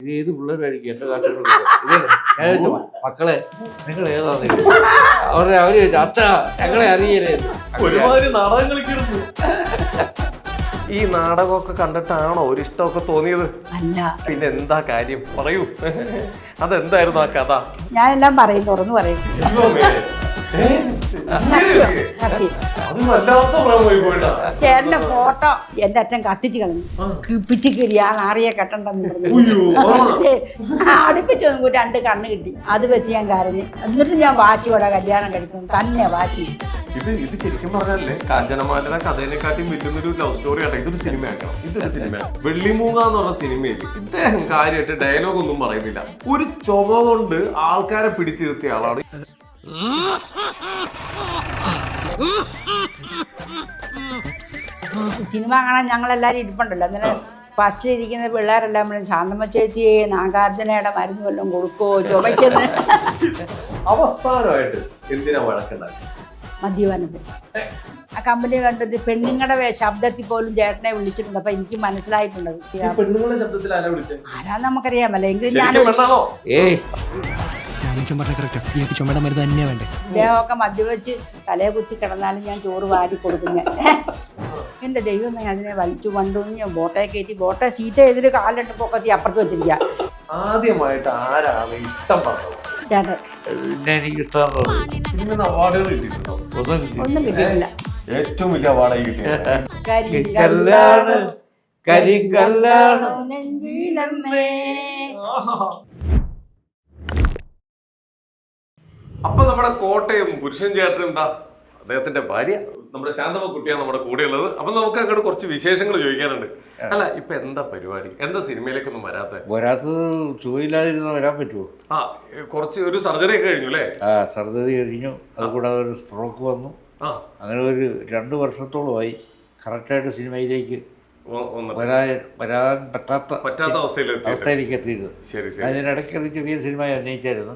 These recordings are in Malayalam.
ഇത് ഏത് പിള്ളേരായിരിക്കും എന്റെ കാശ് മക്കളെ നിങ്ങൾ ഏതാന്ന് അവര് ചോദിച്ചു അച്ഛ ഞങ്ങളെ അറിയലേ ഒരുമാതിരി നാടകം കളിക്കരുത്. ഈ നാടകമൊക്കെ കണ്ടിട്ടാണോ ഒരു ഇഷ്ടമൊക്കെ തോന്നിയത്? അല്ല, പിന്നെ എന്താ കാര്യം പറയൂ. അതെന്തായിരുന്നു ആ കഥ? ഞാനെല്ലാം പറയും, തുറന്നു പറയും. ചേട്ടന്റെ ഫോട്ടോ എന്റെ അച്ഛൻ കത്തിച്ച് കളഞ്ഞു. പിച്ച് കീറി ആ നാറിയെ കെട്ടണ്ടെന്ന് പറഞ്ഞു. അടുപ്പിച്ച് നോക്കുമ്പോൾ 2 കണ്ണ് കിട്ടി. അത് വെച്ച് ഞാൻ കരഞ്ഞ്. എന്നിട്ട് ഞാൻ വാശിയോടെ കല്യാണം കഴിച്ചു. തന്നെ വാശി. ഇത് ശരിക്കും പറഞ്ഞാലേ കാഞ്ചനമാലയുടെ കഥേനെക്കാട്ടിയും വലിയൊരു ലവ് സ്റ്റോറി ആണ്. ഇതൊരു സിനിമയാക്കണം. ഇതൊരു സിനിമ. വെള്ളിമൂങ്ങ എന്ന് പറഞ്ഞ സിനിമയിൽ ഇദ്ദേഹം കാര്യമായിട്ട് ഡയലോഗ് ഒന്നും പറയുന്നില്ല. ഒരു ചുമ കൊണ്ട് ആൾക്കാരെ പിടിച്ചിരുത്തിയ ആളാണ്. സിനിമ കാണാൻ ഞങ്ങളെല്ലാരും ഇരിപ്പുണ്ടല്ലോ. അങ്ങനെ ഫസ്റ്റിലിരിക്കുന്ന പിള്ളേരെല്ലാം ശാന്തമ്മ ചേച്ചിയെ നാഗാർജുനയുടെ മരുന്ന് വല്ലതും കൊടുക്കോ ചുമയ്ക്കുന്നത്. അവസാനമായിട്ട് എന്തിനാ വഴക്കുണ്ടാക്കി? മദ്യപാനത്തിൽ ആ കമ്പനി കണ്ടത് പെണ്ണുങ്ങളുടെ ശബ്ദത്തിൽ പോലും ചേട്ടനെ വിളിച്ചിട്ടുണ്ട്. അപ്പൊ എനിക്ക് മനസ്സിലായിട്ടുണ്ട് പെണ്ണുങ്ങളുടെ ശബ്ദത്തിൽ ആരാ വിളിച്ചത്? ആരാന്ന് നമുക്കറിയാമല്ലോ. എങ്കിലും ഞാൻ ചുമയുടെ മരുന്ന് തന്നെ വേണ്ടേ? ദേഹമൊക്കെ മദ്യവെച്ച് തലയെ കുത്തി കിടന്നാലും ഞാൻ ചോറ് വാരി കൊടുക്കുന്ന. എന്റെ ദൈവം അതിനെ വലിച്ചു കൊണ്ടുവന്ന് ബോട്ടയെ കയറ്റി ബോട്ടെ സീറ്റ് എതിര് കാലിട്ട് പൊക്കത്തി അപ്പുറത്ത് വെച്ചിരിക്കുക. ആദ്യമായിട്ട് ആരാണ് ഇഷ്ടം പറഞ്ഞത്? ചേട്ടൻ. എനിക്ക് ഇഷ്ടം അവാർഡുകൾ കിട്ടിയിട്ടുണ്ടോ? ഒന്നും കിട്ടിയിട്ടില്ല. ഏറ്റവും വലിയ അവാർഡായി കിട്ടിയത് കരിങ്കല്ലാണ് കരിങ്കല്ലാണ് നെഞ്ചിലെന്നേ. അപ്പൊ നമ്മുടെ കോട്ടയം പുരുഷൻ ചേട്ടൻ എന്താ അദ്ദേഹത്തിന്റെ ഭാര്യ നമ്മുടെ ശാന്തമ്മ കുട്ടിയാണ് നമ്മുടെ കൂടെ ഉള്ളത്. അപ്പൊ നമുക്ക് അങ്ങോട്ട് കുറച്ച് വിശേഷങ്ങൾ ചോദിക്കാനുണ്ട്. അല്ല, ഇപ്പൊ എന്താ പരിപാടി? എന്താ സിനിമയിലേക്കൊന്നും വരാത്തത്? സുഖമില്ലാതിരുന്ന വരാൻ പറ്റുമോ? കുറച്ച് ഒരു സർജറി ഒക്കെ കഴിഞ്ഞു അല്ലേ? സർജറി കഴിഞ്ഞു. അതുകൂടാതെ ഒരു സ്ട്രോക്ക് വന്നു. അങ്ങനെ ഒരു 2 വർഷത്തോളമായി കറക്റ്റായിട്ട് സിനിമയിലേക്ക് വരാൻ പറ്റാത്ത അവസ്ഥയിലേക്ക് എത്തിയിരുന്നു. അതിനിടയ്ക്ക് ഒരു ചെറിയ സിനിമ അഭിനയിച്ചായിരുന്നു.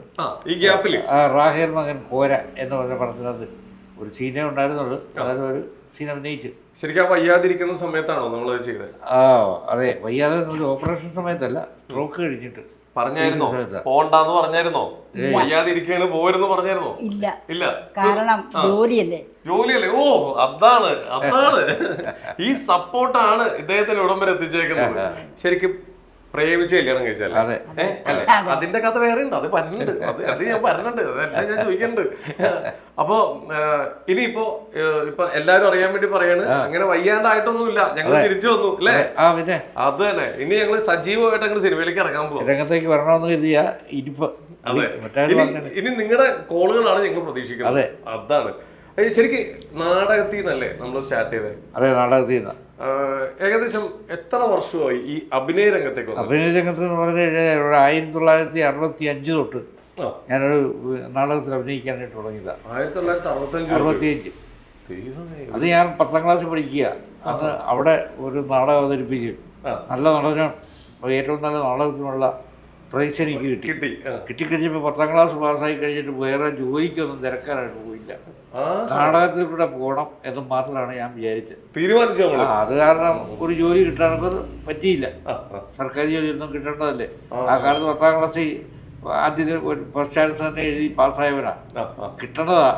ഈ ഗ്യാപ്പിൽ റാഹേൽ മകൻ കോര എന്ന് പറഞ്ഞ പടത്തിനകത്ത് ഒരു സീനേ ഉണ്ടായിരുന്നുള്ളൂ. അതായത് ഒരു സീൻ അഭിനയിച്ചു. ശരിക്കും വയ്യാതിരിക്കുന്ന സമയത്താണോ നമ്മളത് ചെയ്തത്? അതെ, വയ്യാതെ ഒരു ഓപ്പറേഷൻ സമയത്തല്ല, സ്ട്രോക്ക് കഴിഞ്ഞിട്ട്. പറഞ്ഞായിരുന്നോ പോണ്ടെന്ന്? പറഞ്ഞായിരുന്നോ വയ്യാതിരിക്കാണ് പോരെന്ന് പറഞ്ഞായിരുന്നോ? ഇല്ല, കാരണം ജോലിയല്ലേ. ഓ, അതാണ് ഈ സപ്പോർട്ടാണ് ഇദ്ദേഹത്തിന് ഇവിടം വരെ എത്തിച്ചേക്കുന്നത്. ശരിക്കും പ്രേമിച്ച് കല്യാണം കഴിച്ചല്ലേ? അതിന്റെ കഥ വേറെ ഉണ്ട്. അത് പറഞ്ഞിട്ടുണ്ട്. അത് ഞാൻ പറഞ്ഞിട്ടുണ്ട്. അതെല്ലാം ഞാൻ ചോദിക്കുന്നുണ്ട്. അപ്പൊ ഇനിയിപ്പോ എല്ലാരും അറിയാൻ വേണ്ടി പറയാണ്, അങ്ങനെ വയ്യാണ്ടായിട്ടൊന്നുമില്ല, ഞങ്ങൾ തിരിച്ചു വന്നു അല്ലേ? അത് തന്നെ. ഇനി ഞങ്ങള് സജീവമായിട്ട് ഞങ്ങൾ സിനിമയിലേക്ക് ഇറങ്ങാൻ പോകും. രംഗത്തേക്ക് വരണമെന്ന് കരുതിയാ അതെ. ഇനി നിങ്ങളുടെ കോളുകളാണ് ഞങ്ങൾ പ്രതീക്ഷിക്കുന്നത്. അതാണ് ശരിക്കും നാടകത്തിൽ നിന്നല്ലേ നമ്മൾ സ്റ്റാർട്ട് ചെയ്തത്? അതെ, നാടകത്തിൽ നിന്ന്. ഏകദേശം എത്ര വർഷമായി ഈ അഭിനയ രംഗത്തേക്ക്? അഭിനയ രംഗത്ത് എന്ന് പറഞ്ഞു കഴിഞ്ഞാൽ 1965 തൊട്ട് ഞാനൊരു നാടകത്തിൽ അഭിനയിക്കാനായിട്ട് തുടങ്ങിയതാണ്. 1965. അത് ഞാൻ 10ാം ക്ലാസ്സിൽ പഠിക്കുക. അന്ന് അവിടെ ഒരു നാടകം അവതരിപ്പിച്ചു. നല്ല നടനം, ഏറ്റവും നല്ല നാടകത്തിനുള്ള പ്രൈസ് എനിക്ക് കിട്ടിക്കഴിഞ്ഞപ്പോൾ 10ാം ക്ലാസ് പാസ്സായി കഴിഞ്ഞിട്ട് വേറെ ജോലിക്കൊന്നും തിരക്കാനായിട്ട് പോയില്ല. നാടകത്തിൽ കൂടെ പോകണം എന്ന് മാത്രമാണ് ഞാൻ വിചാരിച്ചത്. അത് കാരണം ഒരു ജോലി കിട്ടാനൊക്കെ പറ്റിയില്ല. സർക്കാർ ജോലിയൊന്നും കിട്ടേണ്ടതല്ലേ. ആ കാലത്ത് 10ാം ക്ലാസ്സിൽ ആദ്യത്തെ ഒരു ഫസ്റ്റ് ചാൻസ് തന്നെ എഴുതി പാസ്സായവനാ. കിട്ടേണ്ടതാ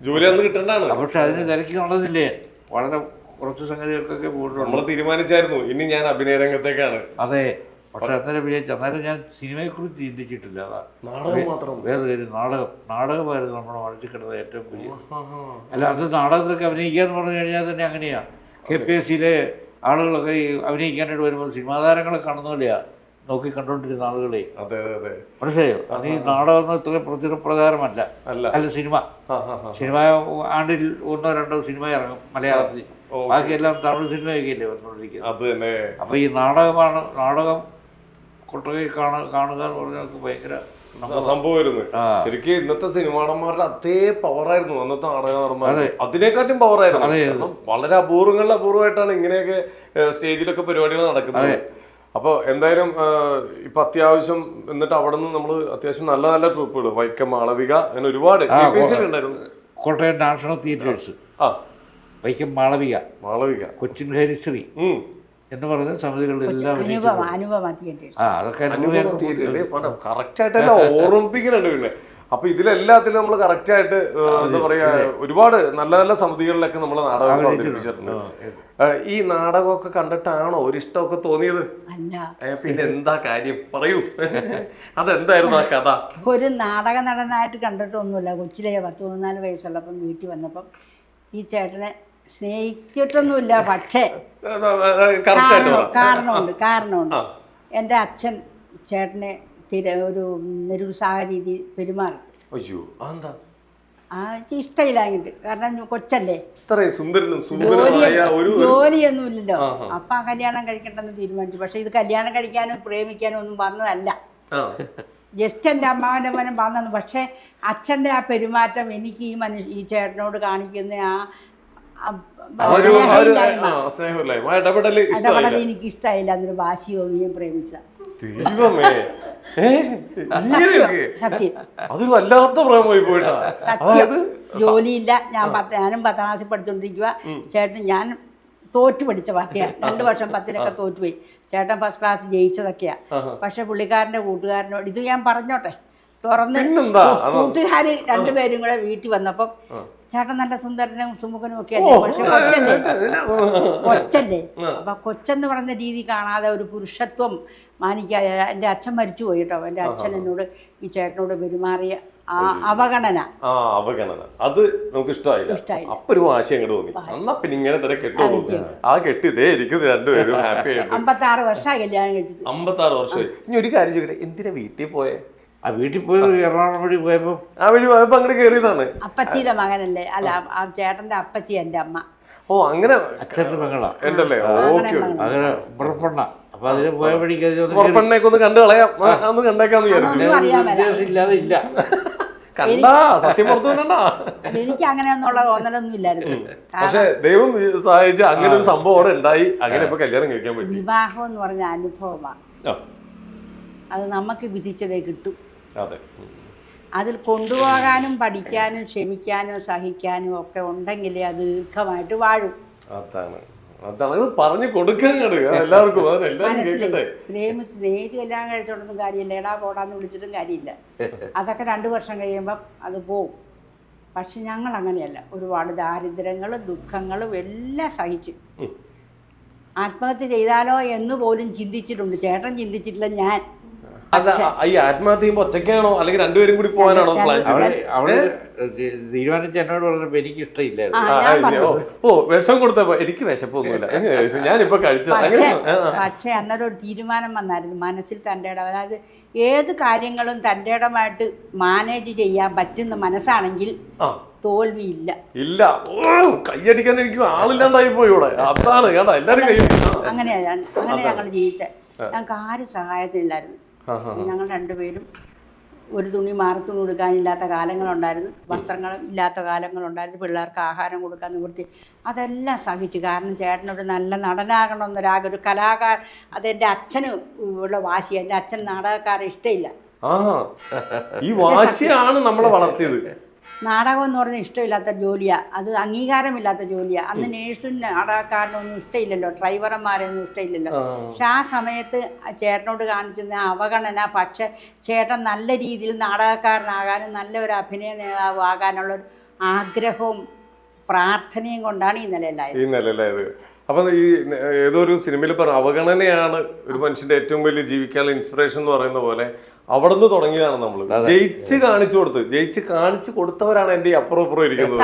ജോലി, അന്ന് കിട്ടേണ്ടതാണ്. പക്ഷെ അതിന് തിരക്കി നടന്നില്ലേ. വളരെ കുറച്ച് സംഗതികൾക്കൊക്കെ പോയിട്ടുണ്ട്. തീരുമാനിച്ചായിരുന്നു ഇനി ഞാൻ അഭിനയ രംഗത്തേക്കാണ്. അതെ, പക്ഷെ അന്നേരം വിചാരിച്ചു. അന്നേരം ഞാൻ സിനിമയെക്കുറിച്ച് ചിന്തിച്ചിട്ടില്ല. വേറെ നാടകമായിരുന്നു നമ്മുടെ മനസ്സിൽ കിടന്നത് ഏറ്റവും വലിയ. അല്ല, അത് നാടകത്തിലൊക്കെ അഭിനയിക്കുക എന്ന് പറഞ്ഞു കഴിഞ്ഞാൽ തന്നെ അങ്ങനെയാണ്. KPSCയിലെ ആളുകളൊക്കെ അഭിനയിക്കാനായിട്ട് വരുമ്പോൾ സിനിമാ താരങ്ങളെ കാണുന്ന പോലെയാ നോക്കി കണ്ടുകൊണ്ടിരുന്ന ആളുകളെ. മനസ്സിലായോ? അത് ഈ നാടകം ഇത്ര പ്രചാരപ്രകാരമല്ല. അല്ല, സിനിമ ആണ്ടിൽ 1-2 സിനിമ ഇറങ്ങും മലയാളത്തിൽ. ബാക്കിയെല്ലാം തമിഴ് സിനിമയൊക്കെയല്ലേ വന്നുകൊണ്ടിരിക്കുന്നത്. അപ്പൊ ഈ നാടകം കൊട്ടകയിൽ കാണുക എന്ന് പറഞ്ഞാൽ ഭയങ്കര സംഭവമായിരുന്നു. ശരിക്കും ഇന്നത്തെ സിനിമാടന്മാരുടെ അതേ പവറായിരുന്നു അന്നത്തെ നാടകന്മാർ. അതിനെക്കാട്ടും പവറായിരുന്നു. വളരെ അപൂർവമായിട്ടാണ് ഇങ്ങനെയൊക്കെ സ്റ്റേജിലൊക്കെ പരിപാടികൾ നടക്കുന്നത്. അപ്പോൾ എന്തായാലും ഇപ്പൊ അത്യാവശ്യം എന്നിട്ട് അവിടെ നിന്ന് നമ്മൾ അത്യാവശ്യം നല്ല നല്ല ട്രൂപ്പുകൾ, വൈക്കം, മാളവിക, അങ്ങനെ ഒരുപാട് ഉണ്ടായിരുന്നു. എന്ന് പറഞ്ഞ സമിതികളിലെല്ലാം അനുപമ തിയേറ്റേഴ്സ്. അതൊക്കെ കറക്റ്റ് ആയിട്ടെല്ലാം ഓർമ്മിപ്പിക്കുന്നുണ്ട്. പിന്നെ അപ്പൊ ഇതിലെല്ലാത്തിലും നമ്മൾ കറക്റ്റ് ആയിട്ട് എന്താ പറയാ ഒരുപാട് നല്ല നല്ല സമിതികളിലൊക്കെ നമ്മൾ നാടകം അവതരിപ്പിച്ചിട്ടുണ്ട്. ഈ നാടകമൊക്കെ കണ്ടിട്ടാണോ ഒരു ഇഷ്ടമൊക്കെ തോന്നിയത്? പിന്നെ എന്താ കാര്യം പറയൂ, അതെന്തായിരുന്നു ആ കഥ? ഒരു നാടക നടനായിട്ട് കണ്ടിട്ടൊന്നുമില്ല. കൊച്ചിലെ 14 വയസ്സുള്ളപ്പം വീട്ടിൽ വന്നപ്പം ഈ ചേട്ടനെ സ്നേഹിച്ചിട്ടൊന്നുമില്ല. പക്ഷേ കാരണമുണ്ട്. എൻ്റെ അച്ഛൻ ചേട്ടനെ ഒരു നിരുത്സാഹ രീതി പെരുമാറി. അയ്യോ, അതെന്താ? ഇഷ്ടമില്ലാഞ്ഞിട്ട്. കാരണം കൊച്ചല്ലേ, ജോലിയൊന്നും ഇല്ലല്ലോ. അപ്പൊ കല്യാണം കഴിക്കണ്ടെന്ന് തീരുമാനിച്ചു. പക്ഷെ ഇത് കല്യാണം കഴിക്കാനും പ്രേമിക്കാനും ഒന്നും വന്നതല്ല. ജസ്റ്റ് എൻ്റെ അമ്മാവൻ്റെ മനം വന്നു. പക്ഷെ അച്ഛൻ്റെ ആ പെരുമാറ്റം എനിക്ക് ഈ ചേട്ടനോട് കാണിക്കുന്ന ഇടപെടൽ എനിക്ക് ഇഷ്ടമായില്ല. എന്നൊരു വാശി തോന്നിയും പ്രേമിച്ച. സത്യം, അതൊരു വല്ലാത്ത പ്രേമമായി പോയിട്ടാ. ജോലിയില്ല. ഞാനും 10ാം ക്ലാസ്സിൽ പഠിച്ചോണ്ടിരിക്കുക. ചേട്ടൻ ഞാൻ തോറ്റു പഠിച്ച പാർട്ടിയാണ്. 2 വർഷം 10ലൊക്കെ തോറ്റുപോയി. ചേട്ടൻ ഫസ്റ്റ് ക്ലാസ് ജയിച്ചതൊക്കെയാ. പക്ഷെ പുള്ളിക്കാരൻ്റെ കൂട്ടുകാരനോട് ഇത് ഞാൻ പറഞ്ഞോട്ടെ തുറന്ന്, കൂട്ടുകാര് 2 പേരും കൂടെ വീട്ടിൽ വന്നപ്പം ചേട്ടൻ നല്ല സുന്ദരനും സുമുഖനും ഒക്കെ അല്ലേ. പക്ഷെ കൊച്ചല്ലേ. അപ്പൊ കൊച്ചെന്ന് പറഞ്ഞ രീതി കാണാതെ ഒരു പുരുഷത്വം മാനിക്കാതെ എൻ്റെ അച്ഛൻ മരിച്ചു പോയി കേട്ടോ. എൻ്റെ അച്ഛൻ എന്നോട് ഈ ചേട്ടനോട് പെരുമാറിയ ആ അവഗണന അത് നമുക്ക് ഇഷ്ടമായില്ല. അപ്പൊ ഒരു വാശി അങ്ങോട്ട് തോന്നി. എന്നാ പിന്നെ ഇങ്ങനെ തന്നെ കെട്ടുള്ളൂ. ആ കെട്ടിതേ ഇരിക്കുന്നു രണ്ടുപേരും ഹാപ്പി ആയിട്ട്. 56 വർഷമായി കല്യാണം കഴിച്ചിട്ട്. 56 വർഷമായി. ഇനി ഒരു കാര്യം ചോദിക്കട്ടെ, എന്തിനാ വീട്ടിൽ പോയേ? ആ വീട്ടിൽ പോയത് എറണാകുളം വഴി പോയപ്പോ അങ്ങോട്ട് കയറിയതാണ്. അപ്പച്ചിയുടെ മകനല്ലേ. അല്ല, ആ ചേട്ടന്റെ അപ്പച്ചി എൻ്റെ അമ്മ. ഓ, അങ്ങനെ അച്ഛൻ്റെ മകളാ ഉണ്ടല്ലേ. അങ്ങനെ പുറപ്പെട. അപ്പൊ അതിന് പോയ വഴിക്ക് പുറപ്പെണ്ണേക്ക് ഒന്ന് കണ്ടു കളയാം, ഒന്ന് കണ്ടേക്കാന്ന് വിചാരിച്ചു. ഇല്ലാതെ ഇല്ല. കണ്ടാ സത്യം പുറത്തു കണ്ടാ. എനിക്ക് അങ്ങനെയൊന്നുള്ള തോന്നലൊന്നും ഇല്ലായിരുന്നു. പക്ഷെ ദൈവം സഹായിച്ച അങ്ങനെ ഒരു സംഭവം അവിടെ ഉണ്ടായി. അങ്ങനെ ഇപ്പൊ കല്യാണം കഴിക്കാൻ പറ്റി. വിവാഹം എന്ന് പറഞ്ഞ അനുഭവമാണ്. അത് നമുക്ക് വിധിച്ചതേ കിട്ടും. അതിൽ കൊണ്ടുപോകാനും പഠിക്കാനും ക്ഷമിക്കാനും സഹിക്കാനും ഒക്കെ ഉണ്ടെങ്കിലേ അത് ദീർഘമായിട്ട് വാഴും. അതാണ് പറഞ്ഞു കൊടുക്കാൻ എല്ലാവർക്കും. സ്നേഹിച്ച് കല്യാണം കഴിച്ചോണ്ടൊന്നും കാര്യമില്ല. എടാ പോടാന്ന് വിളിച്ചിട്ടും കാര്യമില്ല. അതൊക്കെ 2 വർഷം കഴിയുമ്പം അത് പോവും. പക്ഷെ ഞങ്ങൾ അങ്ങനെയല്ല. ഒരുപാട് ദാരിദ്ര്യങ്ങളും ദുഃഖങ്ങളും എല്ലാം സഹിച്ചു. ആത്മഹത്യ ചെയ്താലോ എന്ന് പോലും ചിന്തിച്ചിട്ടുണ്ട്. ചേട്ടൻ ചിന്തിച്ചിട്ടില്ല, ഞാൻ. ഈ ആത്മഹത്യ ചെയ്യുമ്പോ ഒറ്റയ്ക്കാണോ അല്ലെങ്കിൽ 2 പേരും കൂടി പോകാനാണോ പ്ലാൻ? അവള് തീരുമാനിച്ച എന്നോട് പറഞ്ഞപ്പോ എനിക്ക് ഇഷ്ടമില്ലായിരുന്നു. ഓ, വിഷം കൊടുത്തപ്പോ എനിക്ക് വിശപ്പൊന്നുമില്ല, ഞാനിപ്പോ കഴിച്ചത്. പക്ഷെ അന്നേരം ഒരു തീരുമാനം വന്നായിരുന്നു മനസ്സിൽ. തൻ്റെ ഇടം, അതായത് ഏത് കാര്യങ്ങളും തൻ്റെ ഇടമായിട്ട് മാനേജ് ചെയ്യാൻ പറ്റുന്ന മനസ്സാണെങ്കിൽ തോൽവിയില്ല. ഇല്ല, കയ്യടിക്കാൻ എനിക്ക് ആളില്ലാണ്ടായി പോയി ഇവിടെ. അതാണ് കേട്ടോ എല്ലാരും കൈ. അങ്ങനെ ഞങ്ങൾ ജീവിച്ച. ഞങ്ങൾക്ക് ആരും സഹായത്തിനില്ലായിരുന്നു. ഞങ്ങൾ 2 പേരും ഒരു തുണി മാറത്തുണി കൊടുക്കാനില്ലാത്ത കാലങ്ങളുണ്ടായിരുന്നു. വസ്ത്രങ്ങൾ ഇല്ലാത്ത കാലങ്ങളുണ്ടായിരുന്നു. പിള്ളേർക്ക് ആഹാരം കൊടുക്കാൻ നിവൃത്തി. അതെല്ലാം സഹിച്ചു. കാരണം ചേട്ടനൊരു നല്ല നടനാകണമെന്നൊരാഗ്രഹം, ഒരു കലാകാരൻ. അതെൻ്റെ അച്ഛന് ഉള്ള വാശി. എൻ്റെ അച്ഛൻ നാടകക്കാരെ ഇഷ്ടമില്ല. ഈ വാശിയാണ് നമ്മളെ വളർത്തിയത്. നാടകം എന്ന് പറഞ്ഞാൽ ഇഷ്ടമില്ലാത്ത ജോലിയാണ്. അത് അംഗീകാരമില്ലാത്ത ജോലിയാണ്. അന്ന് നേഴ്സും നാടകക്കാരനൊന്നും ഇഷ്ടമില്ലല്ലോ, ഡ്രൈവർമാരെയൊന്നും ഇഷ്ടമില്ലല്ലോ. പക്ഷെ ആ സമയത്ത് ചേട്ടനോട് കാണിച്ചിരുന്ന അവഗണന. പക്ഷെ ചേട്ടൻ നല്ല രീതിയിൽ നാടകക്കാരനാകാനും നല്ല ഒരു അഭിനയ നേതാവ് ആകാനുള്ളൊരു ആഗ്രഹവും പ്രാർത്ഥനയും കൊണ്ടാണ് ഈ നിലയിലായത്. അപ്പം ഈ ഏതൊരു സിനിമയിൽ പറഞ്ഞ അവഗണനയാണ് ഒരു മനുഷ്യന്റെ ഏറ്റവും വലിയ ജീവിക്കാനുള്ള ഇൻസ്പിറേഷൻ എന്ന് പറയുന്ന പോലെ അവിടെ നിന്ന് തുടങ്ങിയതാണ് നമ്മൾ. ജയിച്ച് കാണിച്ചു കൊടുത്തവരാണ് എൻ്റെ അപ്പുറം ഇരിക്കുന്നത്.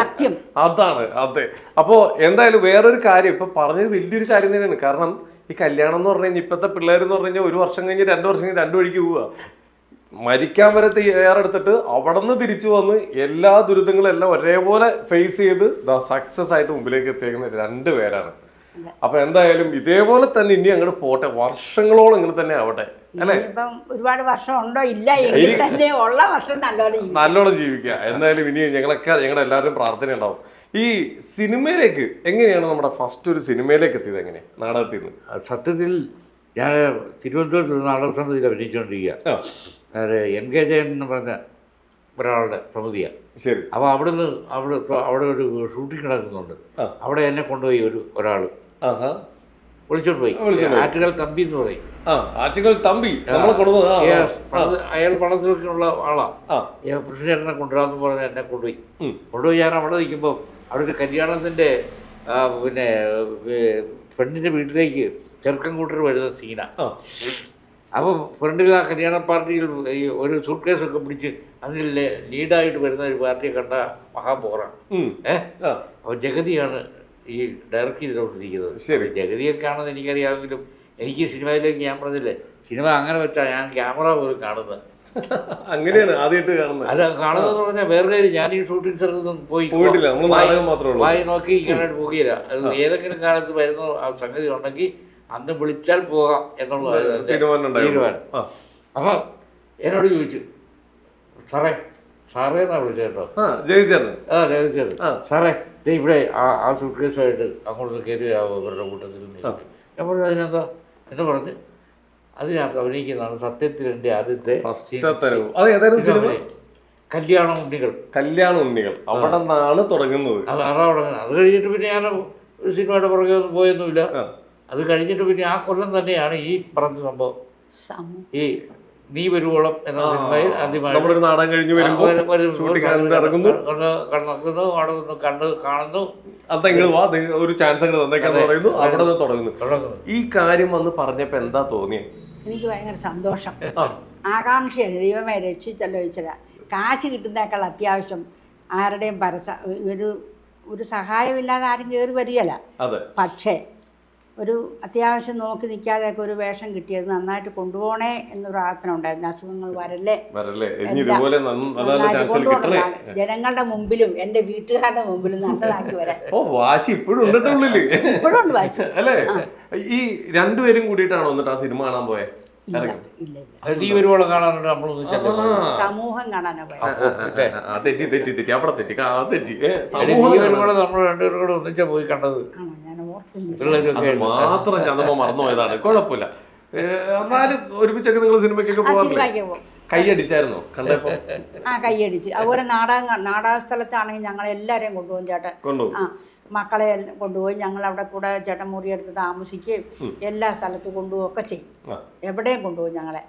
അതാണ്. അതെ. അപ്പോ എന്തായാലും വേറൊരു കാര്യം ഇപ്പൊ പറഞ്ഞത് വലിയൊരു കാര്യം തന്നെയാണ്. കാരണം ഈ കല്യാണം എന്ന് പറഞ്ഞു കഴിഞ്ഞാൽ ഇപ്പോഴത്തെ പിള്ളേർ എന്ന് പറഞ്ഞു കഴിഞ്ഞാൽ 1 വർഷം കഴിഞ്ഞ് 2 വർഷം കഴിഞ്ഞ് 2 വഴിക്ക് പോവുക. മരിക്കാൻ വരെ തയ്യാറെടുത്തിട്ട് അവിടെ നിന്ന് തിരിച്ചു വന്ന് എല്ലാ ദുരിതങ്ങളും എല്ലാം ഒരേപോലെ ഫേസ് ചെയ്ത് സക്സസ് ആയിട്ട് മുമ്പിലേക്ക് എത്തിയേക്കുന്ന 2 പേരാണ്. അപ്പൊ എന്തായാലും ഇതേപോലെ തന്നെ ഇനി അങ്ങോട്ട് പോട്ടെ, വർഷങ്ങളോളം ഇങ്ങനെ തന്നെ ആവട്ടെ അല്ലെ. ഒരുപാട് വർഷം ഉണ്ടോ ഇല്ല, തന്നെ ഉള്ള വർഷം നല്ലോണം ജീവിക്കുക. എന്തായാലും ഇനി ഞങ്ങളുടെ എല്ലാവരും പ്രാർത്ഥന ഉണ്ടാവും. ഈ സിനിമയിലേക്ക് എങ്ങനെയാണ് നമ്മുടെ ഫസ്റ്റ് ഒരു സിനിമയിലേക്ക് എത്തിയത്? എങ്ങനെ നാടകത്തിൽ നിന്ന്? സത്യത്തിൽ ഞാൻ തിരുവനന്തപുരത്ത് നാടക സമിതിയിൽ അഭിനയിച്ചുകൊണ്ടിരിക്കുക. NK ജയൻ എന്ന് പറഞ്ഞ ഒരാളുടെ സമിതിയാണ്. ശരി. അപ്പോൾ അവിടെ ഒരു ഷൂട്ടിംഗ് നടക്കുന്നുണ്ട്. അവിടെ എന്നെ കൊണ്ടുപോയി ഒരാൾ. വിളിച്ചോണ്ട് പോയി. ആറ്റുകാൽ തമ്പി എന്ന് പറയും. ആറ്റുകാൽ തമ്പി നമ്മളെ കൊണ്ടുപോകുന്നത് അയാൾ പണത്തിലൊക്കെയുള്ള ആളാ. കൃഷ്ണേട്ടനെ കൊണ്ടുവരാന്ന് പറഞ്ഞ് എന്നെ കൊണ്ടുപോയി. ഞാൻ അവിടെ നിൽക്കുമ്പോൾ അവിടെ ഒരു കല്യാണത്തിൻ്റെ പിന്നെ പെണ്ണിൻ്റെ വീട്ടിലേക്ക് ചെറുക്കൻ കൂട്ടർ വരുന്ന സീന. അപ്പോൾ ഫ്രണ്ടിൽ ആ കല്യാണ പാർട്ടിയിൽ ഈ ഒരു സൂട്ട് കേസൊക്കെ പിടിച്ച് അതിൽ ലീഡായിട്ട് വരുന്ന ഒരു പാർട്ടിയെ കണ്ട മഹാബോറാണ്. അപ്പോൾ ജഗതിയാണ് ഈ ഡയറക്റ്റ് ചെയ്തുകൊണ്ടിരിക്കുന്നത്. ജഗതിയൊക്കെ ആണെന്ന് എനിക്കറിയാമെങ്കിലും എനിക്ക് സിനിമയിലേക്ക് ഞാൻ പറഞ്ഞില്ലേ, സിനിമ അങ്ങനെ വെച്ചാൽ ഞാൻ ക്യാമറ പോലും കാണുന്നത്. അങ്ങനെയാണ് ആദ്യമായിട്ട് കാണുന്നത്. അല്ല, കാണുന്നതെന്ന് പറഞ്ഞാൽ വേറെ കാര്യം, ഞാൻ ഈ ഷൂട്ടിംഗ് സ്ഥലത്തൊന്നും പോയിട്ടില്ല. വായി നോക്കി ഇങ്ങനെ പോകില്ല. ഏതെങ്കിലും കാലത്ത് വരുന്ന സംഗതി ഉണ്ടെങ്കിൽ അന്ന് വിളിച്ചാൽ പോകാം എന്നുള്ളത് തീരുമാനം. അപ്പം എന്നോട് ചോദിച്ചു, സാറേ എന്നാ വിളിച്ചത് കേട്ടോ. ജയിച്ചേട്ടൻ. സാറേ ഇവിടെ ആ സൂട്ട് കേസുമായിട്ട് അങ്ങോട്ട് കയറിയാവോ ഇവരുടെ കൂട്ടത്തിൽ. ഞാൻ പറഞ്ഞു അതിനെന്താ എന്ന് പറഞ്ഞ് അതിനകത്ത് അഭിനയിക്കുന്നതാണ് സത്യത്തിൽ എൻ്റെ ആദ്യത്തെ കല്യാണ ഉണ്ണികൾ. അവിടെ നിന്നാണ് തുടങ്ങുന്നത്. അതാ തുടങ്ങുന്നത്. അത് കഴിഞ്ഞിട്ട് പിന്നെ ഞാൻ സിനിമയുടെ പുറകെ ഒന്നും പോയൊന്നുമില്ല. അത് കഴിഞ്ഞിട്ട് പിന്നെ ആ കൊല്ലം തന്നെയാണ് ഈ പറഞ്ഞ സംഭവം. ഈ നീ വരുവോളം എന്ന സിനിമയിൽ ആദ്യമായി നാടകം കഴിഞ്ഞ് കടക്കുന്നു, അവിടെ നിന്ന് കാണുന്നു. ഒരു ചാൻസ് പറയുന്നു, അവിടെ നിന്ന് തുടങ്ങുന്നു. ഈ കാര്യം വന്ന് പറഞ്ഞപ്പോ എന്താ തോന്നിയത്? എനിക്ക് ഭയങ്കര സന്തോഷം, ആകാംക്ഷയാണ്. ദൈവമേ രക്ഷിച്ചല്ലോ ഈശ്വര. കാശ് കിട്ടുന്നേക്കാൾ അത്യാവശ്യം ആരുടെയും ഒരു സഹായമില്ലാതെ ആരും കയറി വരികയല്ല. പക്ഷേ ഒരു അത്യാവശ്യം നോക്കി നിൽക്കാതെയൊക്കെ ഒരു വേഷം കിട്ടിയത് നന്നായിട്ട് കൊണ്ടുപോകണേ എന്ന് പ്രാർത്ഥന ഉണ്ടായിരുന്നു. അസുഖങ്ങൾ വരല്ലേ, ജനങ്ങളുടെ മുമ്പിലും എൻ്റെ വീട്ടുകാരുടെ മുമ്പിലും നല്ലതാക്കി വരാൻ. വാശി ഇപ്പോഴും ഉണ്ട് വാശി അല്ലേ? ഈ രണ്ടുപേരും കൂടിയിട്ടാണോ എന്നിട്ട് ആ സിനിമ കാണാൻ പോയത്? സമൂഹം കാണാനാ പോയത്. തെറ്റി അവിടെ തെറ്റി. നമ്മൾ രണ്ടുപേരും കൂടെ ഒന്നിച്ചാ പോയി കണ്ടത്. മാത്രം ചന്തമ്മ മറന്നുപോയതാണ്. കുഴപ്പമില്ല. എന്നാലും ഒരുമിച്ചൊക്കെ നിങ്ങൾ സിനിമയ്ക്കൊക്കെ പോകാറില്ലേ? കൈയടിച്ചായിരുന്നോ കണ്ടപ്പോ? കൈയടിച്ച്. അതുപോലെ നാടക സ്ഥലത്താണെങ്കിൽ ഞങ്ങളെല്ലാരെയും കൊണ്ടുപോകും ചേട്ടൻ. മക്കളെ കൊണ്ടുപോയി ഞങ്ങൾ അവിടെ കൂടെ ചേട്ടൻ മുറിയെടുത്ത് താമസിക്കുകയും എല്ലാ സ്ഥലത്തും കൊണ്ടുപോവുകയൊക്കെ ചെയ്യും. എവിടെയും കൊണ്ടുപോകും ഞങ്ങളെ.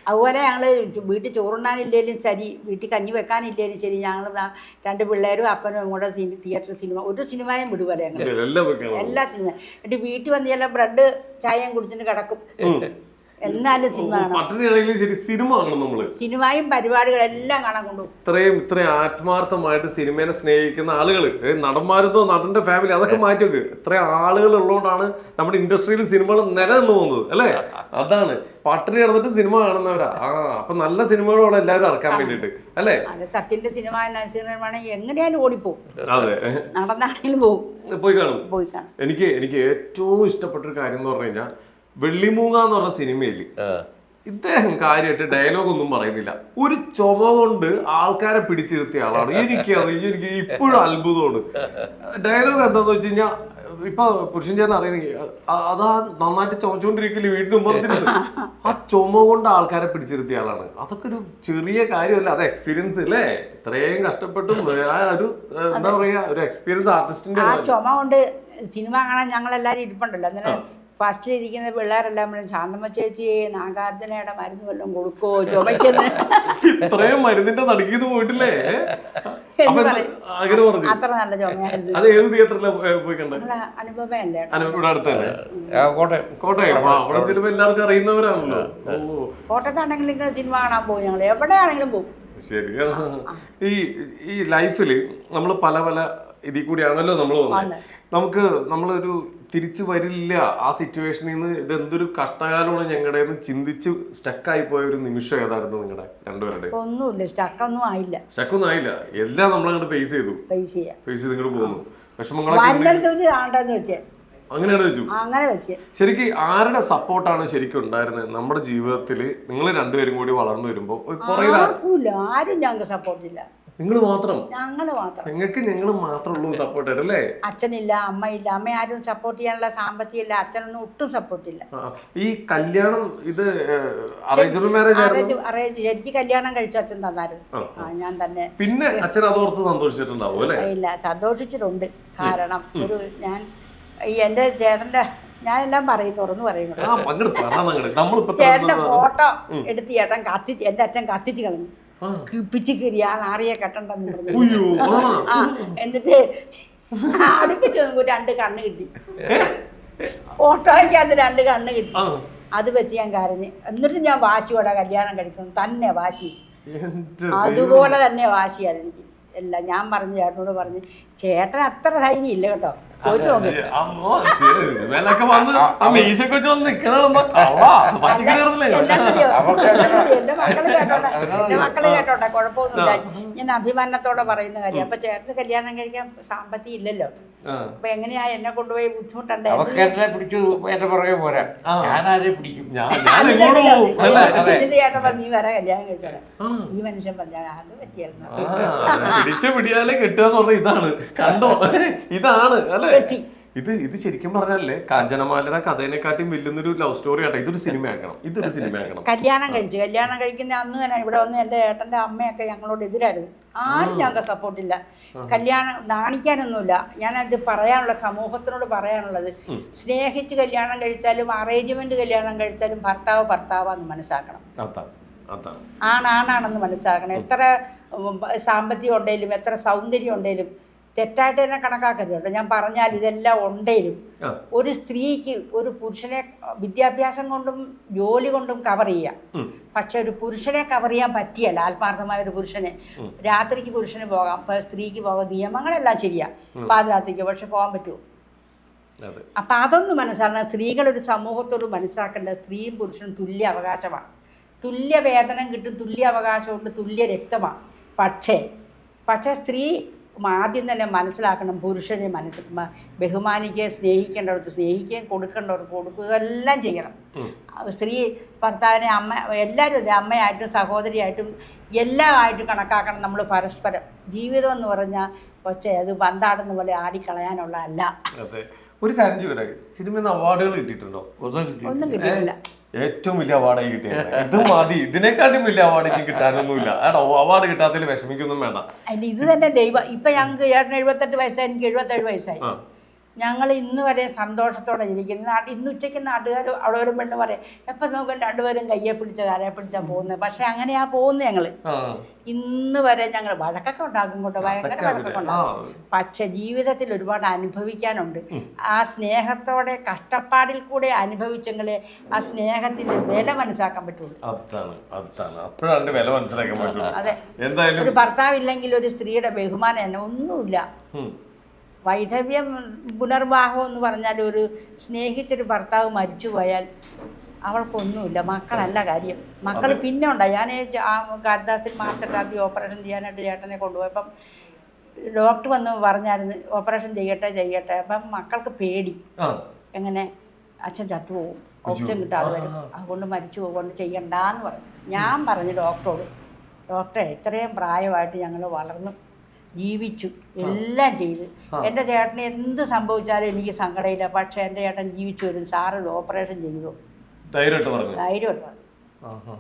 അതുപോലെ ഞങ്ങൾ വീട്ടിൽ ചോറുണ്ണാനില്ലേലും ശരി, വീട്ടിൽ കഞ്ഞി വെക്കാനില്ലേലും ശരി, ഞങ്ങൾ 2 പിള്ളേരും അപ്പനും കൂടെ തിയേറ്റർ സിനിമ ഒരു സിനിമയും വിടുവരെ ഞങ്ങൾ എല്ലാ സിനിമയും. എന്നിട്ട് വീട്ടിൽ വന്ന് ചില ബ്രെഡ് ചായയും കുടിച്ചിട്ട് കിടക്കും. എന്നാലും സിനിമയും പരിപാടികളെല്ലാം കാണാൻ കൊണ്ടുപോകും. ഇത്രയും ആത്മാർത്ഥമായിട്ട് സിനിമയെ സ്നേഹിക്കുന്ന ആളുകൾ, നടന്മാരുന്നോ നടന്റെ ഫാമിലി, അതൊക്കെ മാറ്റി വെക്ക്. ഇത്രയും ആളുകൾ ഉള്ളതുകൊണ്ടാണ് നമ്മുടെ ഇൻഡസ്ട്രിയിൽ സിനിമകൾ നിലനിന്ന് പോകുന്നത് അല്ലേ? അതാണ് പട്ടിണി നടന്നിട്ട് സിനിമ കാണുന്നവരാ. അപ്പൊ നല്ല സിനിമകളോടെ എല്ലാവരും ഇറക്കാൻ വേണ്ടിട്ട് അല്ലേ? സത്യന്റെ സിനിമ എങ്ങനെയാലും ഓടിപ്പോവും. അതെ, നടന്നാണെങ്കിലും പോയി കാണും. എനിക്ക് ഏറ്റവും ഇഷ്ടപ്പെട്ടൊരു കാര്യം എന്ന് പറഞ്ഞു കഴിഞ്ഞാൽ വെള്ളിമൂങ്ങ എന്ന് പറഞ്ഞ സിനിമയില് ഇദ്ദേഹം കാര്യമായിട്ട് ഡയലോഗ് ഒന്നും പറയുന്നില്ല. ഒരു ചുമ കൊണ്ട് ആൾക്കാരെ പിടിച്ചിരുത്തിയ ആളാണ്. എനിക്ക് ഇപ്പോഴും അത്ഭുതമാണ്. ഡയലോഗ് എന്താന്ന് വെച്ച് കഴിഞ്ഞാൽ, ഇപ്പൊ പുരുഷൻ ചേട്ടൻ അറിയണെങ്കിൽ അതാ നന്നായിട്ട് ചുമച്ചുകൊണ്ടിരിക്കില്ല വീടിന് മുമ്പത്തിരുന്ന്, ആ ചുമ കൊണ്ട് ആൾക്കാരെ പിടിച്ചിരുത്തിയ ആളാണ്. അതൊക്കെ ഒരു ചെറിയ കാര്യമല്ല, അത് എക്സ്പീരിയൻസ് അല്ലേ? ഇത്രയും കഷ്ടപ്പെട്ടും ഒരു എന്താ പറയാ, ഒരു എക്സ്പീരിയൻസ് ആർട്ടിസ്റ്റിന്റെ ചുമ കൊണ്ട് സിനിമ കാണാൻ ഞങ്ങളെല്ലാരും ഇരിപ്പുണ്ടല്ലോ. അന്നേരം ഫസ്റ്റിലിരിക്കുന്ന പിള്ളേരെല്ലാം ശാന്തമ്മ ചേച്ചി നാഗാർജുനയുടെ മരുന്ന് വല്ലതും കൊടുക്കോ ചുമയ്ക്കുന്നു. ഇത്രയും മരുന്നിന്റെ നടുക്കിന്ന് പോയിട്ടില്ലേ? അത്ര നല്ല ചുമയായിരുന്നു. അത് ഏത് തിയേറ്ററിലാ പോയി കണ്ടത്? അനുപമയല്ലേ, ഇവിടെ അടുത്ത് തന്നെ, കോട്ടയം. അവിടെ ചിലപ്പോ എല്ലാവർക്കും അറിയുന്നവരാണല്ലോ. കോട്ടയത്താണെങ്കിലും ഇങ്ങനെ സിനിമ കാണാൻ പോകും, ഞങ്ങൾ എവിടെയാണെങ്കിലും പോകും. ശരിയാണ്. ഈ ലൈഫില് നമ്മൾ പല ഇതിൽ കൂടിയാണല്ലോ നമ്മൾ വന്നത്. നമ്മളൊരു തിരിച്ചു വരില്ല ആ സിറ്റുവേഷനിൽ നിന്ന്. ഇതെന്തൊരു കഷ്ടകാലമാണ് ഞങ്ങളുടെ ചിന്തിച്ച് സ്റ്റക്കായി പോയ ഒരു നിമിഷം ഏതായിരുന്നു നിങ്ങളുടെ രണ്ടുപേരുടെ? ഒന്നുമില്ല, സ്റ്റക്കൊന്നും ആയില്ല. എല്ലാം നമ്മളങ്ങോട്ട് ഫേസ് ചെയ്ത് ഇങ്ങോട്ട് പോകുന്നു. അങ്ങനെ വെച്ച് ശരിക്കും ആരുടെ സപ്പോർട്ടാണ് ശരിക്കും ഉണ്ടായിരുന്നത് നമ്മുടെ ജീവിതത്തിൽ? നിങ്ങൾ രണ്ടുപേരും കൂടി വളർന്നു വരുമ്പോ ആരും ഞങ്ങൾക്ക് സപ്പോർട്ടില്ല. നിങ്ങൾ മാത്രം? നിങ്ങൾക്ക് ഞങ്ങൾ മാത്രമുള്ളൂ സപ്പോർട്ട് അല്ലേ? അച്ഛനില്ല, അമ്മയില്ല. അമ്മ ആരും സപ്പോർട്ട് ചെയ്യാനുള്ള സാമ്പത്തികമില്ല. അച്ഛനൊന്നും ഒട്ടും സപ്പോർട്ടില്ല. ഈ കല്യാണം ഇത് അറേഞ്ച്ഡ് മാരേജ് ആയിരുന്നു? എനിക്ക് കല്യാണം കഴിച്ച അച്ഛൻ തന്നായിരുന്നു, ഞാൻ തന്നെ. പിന്നെ അച്ഛൻ അതോർത്ത് സന്തോഷിച്ചിട്ടുണ്ടാവും അല്ലേ? ഇല്ല, സന്തോഷിച്ചിട്ടുണ്ട്. കാരണം ഞാൻ എൻ്റെ ചേട്ടൻ്റെ ഞാനെല്ലാം പറയും, തുറന്നു പറയും. ചേട്ടന്റെ ഫോട്ടോ എടുത്ത് ചേട്ടൻ കത്തിച്ച്, എന്റെ അച്ഛൻ കത്തിച്ച് കളഞ്ഞു. പിച്ചി കയറി ആ നാറിയെ കെട്ടണ്ടെന്ന് പറഞ്ഞു. എന്നിട്ട് അടുപ്പിച്ച് 2 കണ്ണ് കിട്ടി. ഫോട്ടോയ്ക്കകത്ത് 2 കണ്ണ് കിട്ടി. അത് വെച്ച് ഞാൻ കരഞ്ഞ്. എന്നിട്ട് ഞാൻ വാശിയോടെ കല്യാണം കഴിക്കുന്നു തന്നെ, വാശി അതുപോലെ തന്നെ വാശിയായിരുന്നു എനിക്ക്. എല്ലാം ഞാൻ പറഞ്ഞു, ചേട്ടനോട് പറഞ്ഞു, ചേട്ടൻ അത്ര ധൈര്യം ഇല്ല കേട്ടോ, ചോദിച്ചു നോക്കി. എന്റെ മക്കള് കേട്ടോട്ടെ, കുഴപ്പമൊന്നുമില്ല. ഞാൻ അഭിമാനത്തോടെ പറയുന്ന കാര്യം. അപ്പൊ ചേട്ടന് കല്യാണം കഴിക്കാൻ സാമ്പത്തികം ഇല്ലല്ലോ, അപ്പൊ എങ്ങനെയാ എന്നെ കൊണ്ടുപോയി ബുദ്ധിമുട്ടണ്ടേ? ചേട്ടൻ പറഞ്ഞു, നീ വരെ കല്യാണം കഴിച്ചോളെ. ഈ മനുഷ്യൻ പറഞ്ഞ അത് പറ്റിയായിരുന്നു. പിടിച്ച പിടിയാലേ കെട്ടുക ഇതാണ്, കണ്ടോ, ഇതാണ് അല്ലെ. ഇത് ശരിക്കും പറഞ്ഞല്ലേ കാഞ്ചനമാലയുടെ കഥേനെക്കാട്ടും വലിയൊരു ലവ് സ്റ്റോറി ആട്ടെ. ഇതൊരു സിനിമയാക്കണം, ഇതൊരു സിനിമയാക്കണം. കല്യാണം കഴിക്കുന്ന അന്ന് തന്നെ ഇവിടെ വന്ന് എൻ്റെ ഏട്ടൻ്റെ അമ്മയൊക്കെ ഞങ്ങളോട് എതിരായിരുന്നു. ആരും ഞങ്ങൾക്ക് സപ്പോർട്ടില്ല. കല്യാണം നാണിക്കാനൊന്നുമില്ല. ഞാനത് പറയാനുള്ള, സമൂഹത്തിനോട് പറയാനുള്ളത്, സ്നേഹിച്ച് കല്യാണം കഴിച്ചാലും അറേഞ്ച്മെന്റ് കല്യാണം കഴിച്ചാലും ഭർത്താവാന്ന് മനസ്സിലാക്കണം. ആണാണെന്ന് മനസ്സിലാക്കണം. എത്ര സാമ്പത്തികം ഉണ്ടെങ്കിലും എത്ര സൗന്ദര്യം ഉണ്ടെങ്കിലും തെറ്റായിട്ട് തന്നെ കണക്കാക്കരുത്. ഞാൻ പറഞ്ഞാൽ ഇതെല്ലാം ഉണ്ടെങ്കിലും ഒരു സ്ത്രീക്ക് ഒരു പുരുഷനെ വിദ്യാഭ്യാസം കൊണ്ടും ജോലി കൊണ്ടും കവർ ചെയ്യാം. പക്ഷെ ഒരു പുരുഷനെ കവർ ചെയ്യാൻ പറ്റിയല്ല. ആത്മാർത്ഥമായ ഒരു പുരുഷനെ, രാത്രിക്ക് പുരുഷന് പോകാം, സ്ത്രീക്ക് പോകാം. നിയമങ്ങളെല്ലാം ശരിയാ പാതിരാത്രിക്ക്, പക്ഷെ പോകാൻ പറ്റുമോ? അപ്പൊ അതൊന്നും മനസ്സിലാക്കണം. സ്ത്രീകളൊരു സമൂഹത്തോട് മനസ്സിലാക്കേണ്ടത് സ്ത്രീയും പുരുഷനും തുല്യ അവകാശമാണ്. തുല്യ വേതനം കിട്ടും, തുല്യ അവകാശമുണ്ട്, തുല്യ രക്തമാണ്. പക്ഷേ സ്ത്രീ ആദ്യം തന്നെ മനസ്സിലാക്കണം, പുരുഷനെ ബഹുമാനിക്കുകയും സ്നേഹിക്കേണ്ടവർക്ക് സ്നേഹിക്കുകയും കൊടുക്കേണ്ടവർക്ക് കൊടുക്കുക എല്ലാം ചെയ്യണം. സ്ത്രീ ഭർത്താവിനെ എല്ലാവരും അതെ, അമ്മയായിട്ടും സഹോദരിയായിട്ടും എല്ലാമായിട്ടും കണക്കാക്കണം നമ്മൾ പരസ്പരം. ജീവിതം എന്ന് പറഞ്ഞാൽ പക്ഷേ അത് പന്താടുന്ന പോലെ ആടിക്കളയാനുള്ള അല്ല. ഒരു കാര്യം ചോദിക്കട്ടെ, സിനിമയിൽ അവാർഡുകൾ കിട്ടിയിട്ടുണ്ടോ? ഒന്നും കിട്ടിയിട്ടില്ല. ഏറ്റവും വലിയ അവാർഡായി കിട്ടിയത് ഇത് മതി, ഇതിനെക്കാട്ടും വലിയ അവാർഡ് എനിക്ക് കിട്ടാനൊന്നുമില്ല. അവാർഡ് കിട്ടാത്തതിൽ വിഷമിക്കൊന്നും വേണ്ട. അല്ല, ഇത് തന്നെ ദൈവം. ഇപ്പൊ ഞങ്ങൾക്ക് ചേട്ടന് 78 വയസ്സായി, എനിക്ക് 77 വയസ്സായി. ഞങ്ങൾ ഇന്ന് വരെ സന്തോഷത്തോടെ ജീവിക്കുന്നു. ഇന്ന് ഉച്ചയ്ക്ക് നാട്ടുകാർ അവിടെ ഒരു പെണ്ണ് പറയും, എപ്പം നോക്കും രണ്ടുപേരും കയ്യെ പിടിച്ച കാലെ പിടിച്ചാ പോകുന്നത്. പക്ഷെ അങ്ങനെയാ പോകുന്നത്. ഞങ്ങള് ഇന്ന് വരെ ഞങ്ങൾ വഴക്കൊക്കെ ഉണ്ടാക്കും കൊണ്ട്, ഭയങ്കര വഴക്കൊക്കെ ഉണ്ടാകും. പക്ഷെ ജീവിതത്തിൽ ഒരുപാട് അനുഭവിക്കാനുണ്ട്. ആ സ്നേഹത്തോടെ കഷ്ടപ്പാടിൽ കൂടെ അനുഭവിച്ചെങ്കിലേ ആ സ്നേഹത്തിന്റെ വില മനസ്സിലാക്കാൻ പറ്റുള്ളൂ. അതെ, ഒരു ഭർത്താവില്ലെങ്കിൽ ഒരു സ്ത്രീയുടെ ബഹുമാനം തന്നെ ഒന്നുമില്ല. വൈധവ്യം പുനർവിവാഹം എന്ന് പറഞ്ഞാൽ ഒരു സ്നേഹിച്ചൊരു ഭർത്താവ് മരിച്ചു പോയാൽ അവൾക്കൊന്നുമില്ല, മക്കളല്ല കാര്യം. മക്കൾ പിന്നെ ഉണ്ടായി. ഞാൻ കാരിദാസിൽ മാർച്ചെട്ടാത്തി ഓപ്പറേഷൻ ചെയ്യാനായിട്ട് ചേട്ടനെ കൊണ്ടുപോയപ്പം ഡോക്ടർ വന്ന് പറഞ്ഞായിരുന്നു ഓപ്പറേഷൻ ചെയ്യട്ടെ. അപ്പം മക്കൾക്ക് പേടി, എങ്ങനെ അച്ഛൻ ചത്തുപോകും, ഓക്സിജൻ കിട്ടാതെ വരും, അതുകൊണ്ട് മരിച്ചു പോകുകൊണ്ട് ചെയ്യണ്ടെന്ന് പറഞ്ഞു. ഞാൻ പറഞ്ഞു ഡോക്ടറോട്, ഡോക്ടറെ ഇത്രയും പ്രായമായിട്ട് ഞങ്ങൾ വളർന്നു ജീവിച്ചു, എല്ലാം ചെയ്ത്, എൻ്റെ ചേട്ടന് എന്ത് സംഭവിച്ചാലും എനിക്ക് സങ്കടമില്ല. പക്ഷെ എൻ്റെ ചേട്ടൻ ജീവിച്ചു വരും, സാറ് ഓപ്പറേഷൻ ചെയ്തു, ധൈര്യമായിട്ട് പറഞ്ഞു.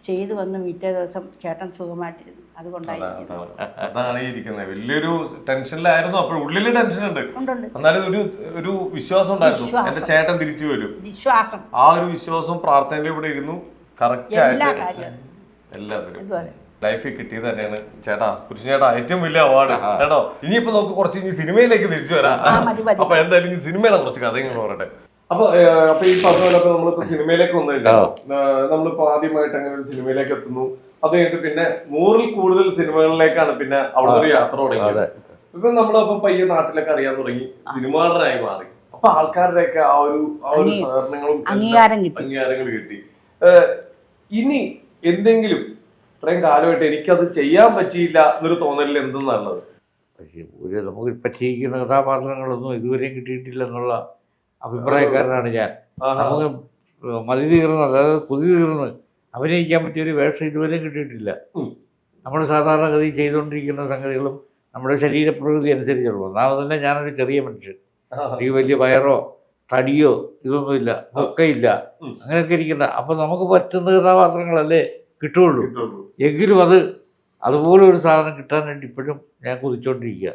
ചെയ്തു വന്ന് പിറ്റേ ദിവസം ചേട്ടൻ സുഖമായിട്ടിരുന്നു. അതുകൊണ്ടായിരിക്കുന്നത് വലിയൊരു ടെൻഷനിലായിരുന്നു. അപ്പോൾ ഉള്ളിൽ ടെൻഷൻ ഉണ്ട്, എന്നാലും ഒരു വിശ്വാസം ഉണ്ടായിരുന്നു എന്റെ ചേട്ടൻ തിരിച്ചു വരും. വിശ്വാസം, ആ ഒരു വിശ്വാസം പ്രാർത്ഥനയിലൂടെ ഇരുന്നു. കറക്റ്റ് ആയിട്ട് എല്ലാത്തിനും ലൈഫിൽ കിട്ടിയത് തന്നെയാണ് ചേട്ടാ, പുരുഷൻ ചേട്ടാ ഏറ്റവും വലിയ അവാർഡ് കേട്ടോ. ഇനിയിപ്പോ നമുക്ക് കുറച്ച് ഇനി സിനിമയിലേക്ക് തിരിച്ചു വരാം. അപ്പൊ എന്തായാലും ഇനി സിനിമയുടെ കുറച്ച് കഥ ഇങ്ങനെ പറയട്ടെ. അപ്പൊ ഈ പറഞ്ഞ പോലെ നമ്മളിപ്പോ സിനിമയിലേക്ക് വന്നില്ല, നമ്മളിപ്പോ ആദ്യമായിട്ട് അങ്ങനെ ഒരു സിനിമയിലേക്ക് എത്തുന്നു. അത് കഴിഞ്ഞിട്ട് പിന്നെ 100-ൽ കൂടുതൽ സിനിമകളിലേക്കാണ് പിന്നെ അവിടെ ഒരു യാത്ര തുടങ്ങിയത്. ഇപ്പൊ നമ്മളപ്പോ പയ്യെ നാട്ടിലൊക്കെ അറിയാൻ തുടങ്ങി, സിനിമാടനായി മാറി. അപ്പൊ ആൾക്കാരുടെയൊക്കെ ആ ഒരു സഹകരണങ്ങളും അംഗീകാരങ്ങൾ കിട്ടി. ഇനി എന്തെങ്കിലും ഇത്രയും കാലമായിട്ട് എനിക്കത് ചെയ്യാൻ പറ്റിയില്ല എന്നൊരു തോന്നലിൽ എന്തെന്നുള്ളത്? പക്ഷേ നമുക്ക് പറ്റിയിരിക്കുന്ന കഥാപാത്രങ്ങളൊന്നും ഇതുവരെയും കിട്ടിയിട്ടില്ല എന്നുള്ള അഭിപ്രായക്കാരനാണ് ഞാൻ. നമുക്ക് മതി തീർന്ന്, അതായത് കൊതി തീർന്ന് അഭിനയിക്കാൻ പറ്റിയൊരു വേഷം ഇതുവരെയും കിട്ടിയിട്ടില്ല. നമ്മൾ സാധാരണഗതി ചെയ്തുകൊണ്ടിരിക്കുന്ന സംഗതികളും നമ്മുടെ ശരീരപ്രകൃതി അനുസരിച്ചുള്ളൂ. ഒന്നാമത് തന്നെ ഞാനൊരു ചെറിയ മനുഷ്യൻ, ഈ വലിയ വയറോ തടിയോ ഇതൊന്നുമില്ല, ഒക്കെയില്ല, അങ്ങനെയൊക്കെ ഇരിക്കുന്ന. അപ്പം നമുക്ക് പറ്റുന്ന കഥാപാത്രങ്ങളല്ലേ കിട്ടുകയുള്ളൂ. എങ്കിലും അതുപോലെ ഒരു സാധനം കിട്ടാൻ വേണ്ടി ഇപ്പോഴും ഞാൻ കുതിച്ചുകൊണ്ടിരിക്കുക.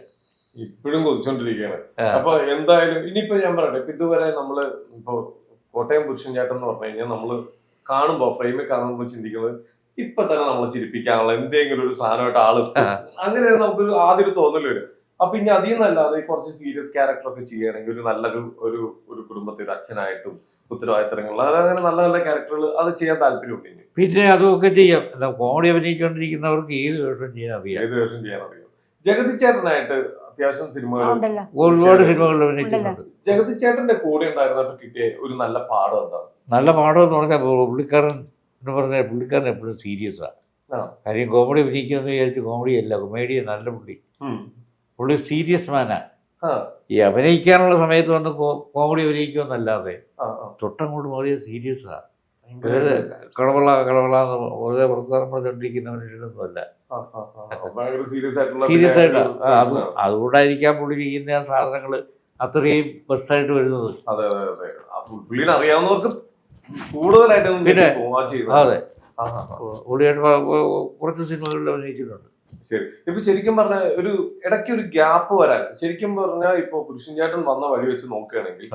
ഇപ്പോഴും കൊതിച്ചോണ്ടിരിക്കുകയാണ്. അപ്പൊ എന്തായാലും ഇനിയിപ്പോ ഞാൻ പറയട്ടെ, ഇപ്പൊ ഇതുവരെ നമ്മള് ഇപ്പൊ കോട്ടയം പുരുഷൻ ചേട്ടൻ എന്ന് പറഞ്ഞു കഴിഞ്ഞാൽ നമ്മള് കാണുമ്പോ ഫ്രെയിമിൽ കാണുമ്പോൾ ചിന്തിക്കുന്നത് ഇപ്പൊ തന്നെ നമ്മളെ ചിരിപ്പിക്കാനുള്ള എന്തെങ്കിലും ഒരു സാധനമായിട്ട് ആള് അങ്ങനെയാണ് നമുക്കൊരു ആദ്യം ഒരു തോന്നല് വരും. അപ്പൊ ഇനി അതിൽ നിന്നല്ലാതെ കുറച്ച് സീരിയസ് ക്യാരക്ടർ ഒക്കെ ചെയ്യുകയാണെങ്കിൽ ഒരു നല്ലൊരു ഒരു കുടുംബത്തിൽ ഒരു അച്ഛനായിട്ടും ഉത്തരവാദിത്തങ്ങൾ അങ്ങനെ നല്ല നല്ല ക്യാരക്ടറുകൾ അത് ചെയ്യാൻ താല്പര്യമുണ്ട്. പിന്നെ അതൊക്കെ ചെയ്യാം. കോമഡി അഭിനയിച്ചുകൊണ്ടിരിക്കുന്നവർക്ക് ഏത് വേഷം ചെയ്യാൻ അറിയാം. ഏത് വേഷം ചെയ്യാൻ അറിയാം. ജഗതി ചേട്ടനായിട്ട് അത്യാവശ്യം സിനിമകൾ ഒരുപാട് സിനിമകളിൽ അഭിനയിച്ചിട്ടുണ്ട്. ജഗതി ചേട്ടന്റെ കൂടെ ഉണ്ടായിരുന്നപ്പോ കിട്ടിയ ഒരു നല്ല പാഠം എന്താണ്? നല്ല പാഠം എന്ന് പറഞ്ഞാൽ പുള്ളിക്കാരൻ എന്ന് പറഞ്ഞാൽ പുള്ളിക്കാരൻ എപ്പോഴും സീരിയസാണ്. കാര്യം കോമഡി അഭിനയിക്കുമെന്ന് വിചാരിച്ച് കോമഡി അല്ല, കൊമേഡിയൻ നല്ല പുള്ളി സീരിയസ് മാനാ. ഈ അഭിനയിക്കാനുള്ള സമയത്ത് വന്ന് കോമഡി അഭിനയിക്കുമെന്നല്ലാതെ തൊട്ടങ്ങോട്ട് മാറിയ സീരിയസാണ്. കളവള വെറുതെ പ്രസ്ഥാനം പറഞ്ഞുകൊണ്ടിരിക്കുന്നവനൊന്നുമല്ല. സീരിയസ് ആയിട്ട് അതുകൊണ്ടായിരിക്കാം പുള്ളി ചെയ്യുന്ന സാധനങ്ങൾ അത്രയും ബെസ്റ്റായിട്ട് വരുന്നത്. അറിയാവുന്നവർക്ക് കൂടുതലായിട്ട് പിന്നെ അതെ പുള്ളിയായിട്ട് കുറച്ച് സിനിമകളിൽ അഭിനയിച്ചിട്ടുണ്ട്. ശരി. ഇപ്പൊ ശരിക്കും പറഞ്ഞാൽ ഒരു ഇടയ്ക്ക് ഒരു ഗ്യാപ്പ് വരാൻ ശരിക്കും പറഞ്ഞാൽ ഇപ്പൊ പുരുഷൻ ചേട്ടൻ വന്ന വഴി വെച്ച് നോക്കുകയാണെങ്കിൽ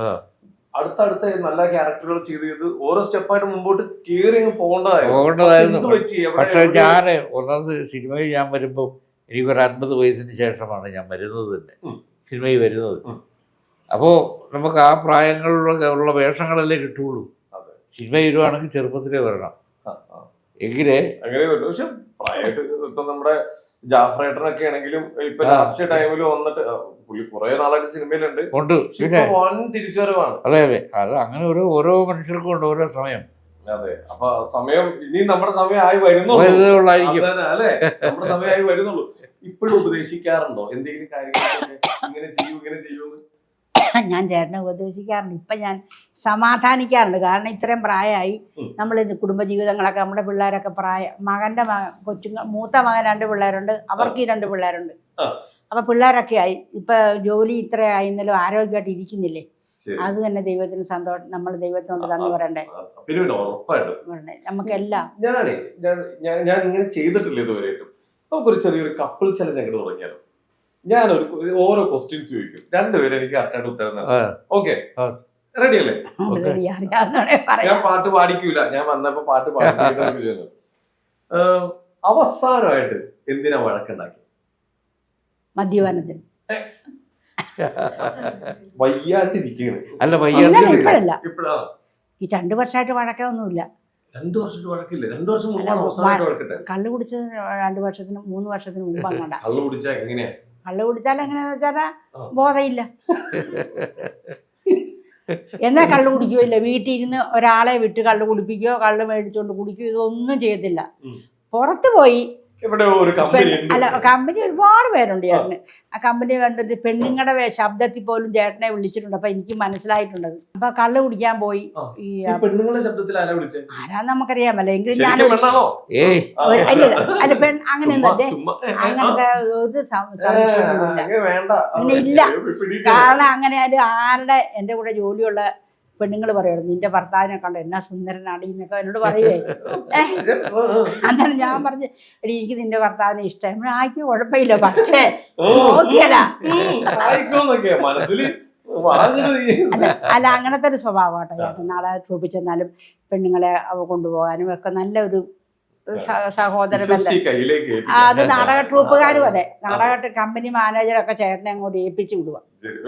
അടുത്തടുത്ത നല്ല ക്യാരക്ടറുകൾ ചെയ്ത് ഓരോ സ്റ്റെപ്പായിട്ട് മുമ്പോട്ട് കയറി പോകേണ്ടതായിരുന്നു. പക്ഷെ ഞാൻ ഒന്നാമത് സിനിമയിൽ ഞാൻ വരുമ്പോൾ എനിക്കൊരു 50 വയസ്സിന് ശേഷമാണ് ഞാൻ വരുന്നത് തന്നെ സിനിമയിൽ വരുന്നത്. അപ്പോൾ നമുക്ക് ആ പ്രായങ്ങളിലുള്ള വേഷങ്ങളല്ലേ കിട്ടുള്ളൂ. സിനിമ വരുവാണെങ്കിൽ ചെറുപ്പത്തിലേ വരണം എങ്കിലേ അങ്ങനെ പറ്റും. പക്ഷെ പ്രായമായിട്ട് ഇപ്പൊ നമ്മുടെ ജാഫ്രേട്ടനൊക്കെ ആണെങ്കിലും ഇപ്പൊ ലാസ്റ്റ് ടൈമിൽ വന്നിട്ട് പുള്ളി കുറെ നാളായിട്ട് സിനിമയിലുണ്ട്. വൻ തിരിച്ചുവരവാണ്. അതെ അതെ അത് അങ്ങനെ ഓരോ മനുഷ്യർക്കും ഉണ്ട് ഓരോ സമയം. അതെ. അപ്പൊ സമയം ഇനി നമ്മുടെ സമയമായി വരുന്നുള്ളൂ അല്ലെ? നമ്മുടെ സമയമായി വരുന്നുള്ളൂ. ഇപ്പോഴും ഉപദേശിക്കാറുണ്ടോ എന്തെങ്കിലും കാര്യങ്ങളൊക്കെ ഇങ്ങനെ ചെയ്യൂന്ന്? ഞാൻ ചേട്ടനെ ഉപദേശിക്കാറുണ്ട്. ഇപ്പം ഞാൻ സമാധാനിക്കാറുണ്ട്. കാരണം ഇത്രയും പ്രായമായി നമ്മൾ കുടുംബജീവിതങ്ങളൊക്കെ നമ്മുടെ പിള്ളേരൊക്കെ മകൻ്റെ മൂത്ത മകൻ 2 പിള്ളേരുണ്ട്, അവർക്ക് 2 പിള്ളേരുണ്ട്. അപ്പൊ പിള്ളേരൊക്കെ ആയി ഇപ്പൊ ജോലി ഇത്രയായി എന്നാലും ആരോഗ്യമായിട്ട് ഇരിക്കുന്നില്ലേ? അത് തന്നെ ദൈവത്തിന് സന്തോഷം. നമ്മൾ ദൈവത്തിനോട് നന്ദി പറയണ്ടേ? നമുക്കെല്ലാം ഞാൻ ഇങ്ങനെ ചെയ്തിട്ടില്ല ഇതുവരെയായിട്ടും. നമുക്കൊരു ചെറിയൊരു കപ്പിൾ ചലഞ്ച് അങ്ങോട്ട് തുടങ്ങിയാലോ? ഞാനൊരു ഓരോ ക്വസ്റ്റ്യൻസ് ചോദിക്കും, 2 പേര് എനിക്ക് കറക്റ്റായിട്ട് ഉത്തരം തരാം. ഓക്കെ, റെഡി അല്ലേ? ഞാൻ പാട്ട് പാടിക്കൂല, ഞാൻ വന്നപ്പോ പാട്ട് പാടി. അവസാനമായിട്ട് എന്തിനാ വഴക്കുണ്ടാക്കി? മദ്യപാനത്തിന്. വയ്യാണ്ടിരിക്കുകയാണ്. ഇപ്പോഴല്ല, ഈ 2 വർഷമായിട്ട് വഴക്കൊന്നുമില്ല. 2 വർഷമായിട്ട് വഴക്കില്ല? 2 വർഷം മുമ്പാണ് അവസാനമായിട്ട് വഴക്കിട്ടെ? കള്ളു കുടിച്ചത് 2 വർഷത്തിന് 3 വർഷത്തിന് മുമ്പ് അങ്ങോട്ടാ. കള്ളു കുടിച്ചാ എങ്ങനെയാ? കള്ളു കുടിച്ചാൽ എങ്ങനെയാന്ന് വെച്ചാൽ ബോധമില്ല. എന്നാ കള്ളു കുടിക്കുകയില്ല. വീട്ടിൽ ഇരുന്ന് ഒരാളെ വിട്ട് കള്ളു കുടിപ്പിക്കുകയോ കള്ളു മേടിച്ചോണ്ട് കുടിക്കുകയോ ഇതൊന്നും ചെയ്യത്തില്ല. പുറത്ത് പോയി അല്ല, കമ്പനി ഒരുപാട് പേരുണ്ട് ചേട്ടന്. ആ കമ്പനി കണ്ടിട്ട് പെണ്ണുങ്ങളുടെ ശബ്ദത്തിൽ പോലും ചേട്ടനെ വിളിച്ചിട്ടുണ്ട്. അപ്പൊ എനിക്ക് മനസ്സിലായിട്ടുണ്ടത്. അപ്പൊ കള്ളു കുടിക്കാൻ പോയി. ആരാന്ന് നമുക്കറിയാമല്ലോ. എങ്കിലും ഞാൻ അല്ല അങ്ങനെയൊന്നും അങ്ങനത്തെ ഒരു സംശയമൊന്നുമില്ല. അങ്ങനെ ഇല്ല. കാരണം അങ്ങനെ ആരുടെ എൻ്റെ കൂടെ ജോലിയുള്ള പെണ്ണുങ്ങൾ പറയുന്നത് നിന്റെ ഭർത്താവിനെ കണ്ടോ എന്നാ സുന്ദരനാണ് എന്നൊക്കെ എന്നോട് പറയുവേ. അന്നേരം ഞാൻ പറഞ്ഞു, എടി എനിക്ക് നിന്റെ ഭർത്താവിനെ ഇഷ്ടം. ആയിക്ക് കുഴപ്പമില്ല, പക്ഷേ നോക്കിയല്ല. അല്ല അങ്ങനത്തെ ഒരു സ്വഭാവം കേട്ടോ. നാളെ ട്രൂപ്പിച്ചെന്നാലും പെണ്ണുങ്ങളെ കൊണ്ടുപോകാനും ഒക്കെ നല്ല ഒരു സഹോദര ബന്ധം. അത് നാടക ട്രൂപ്പുകാരും അതെ, നാടക കമ്പനി മാനേജറൊക്കെ ചേട്ടനെ അങ്ങോട്ട് ഏൽപ്പിച്ചു വിടുക.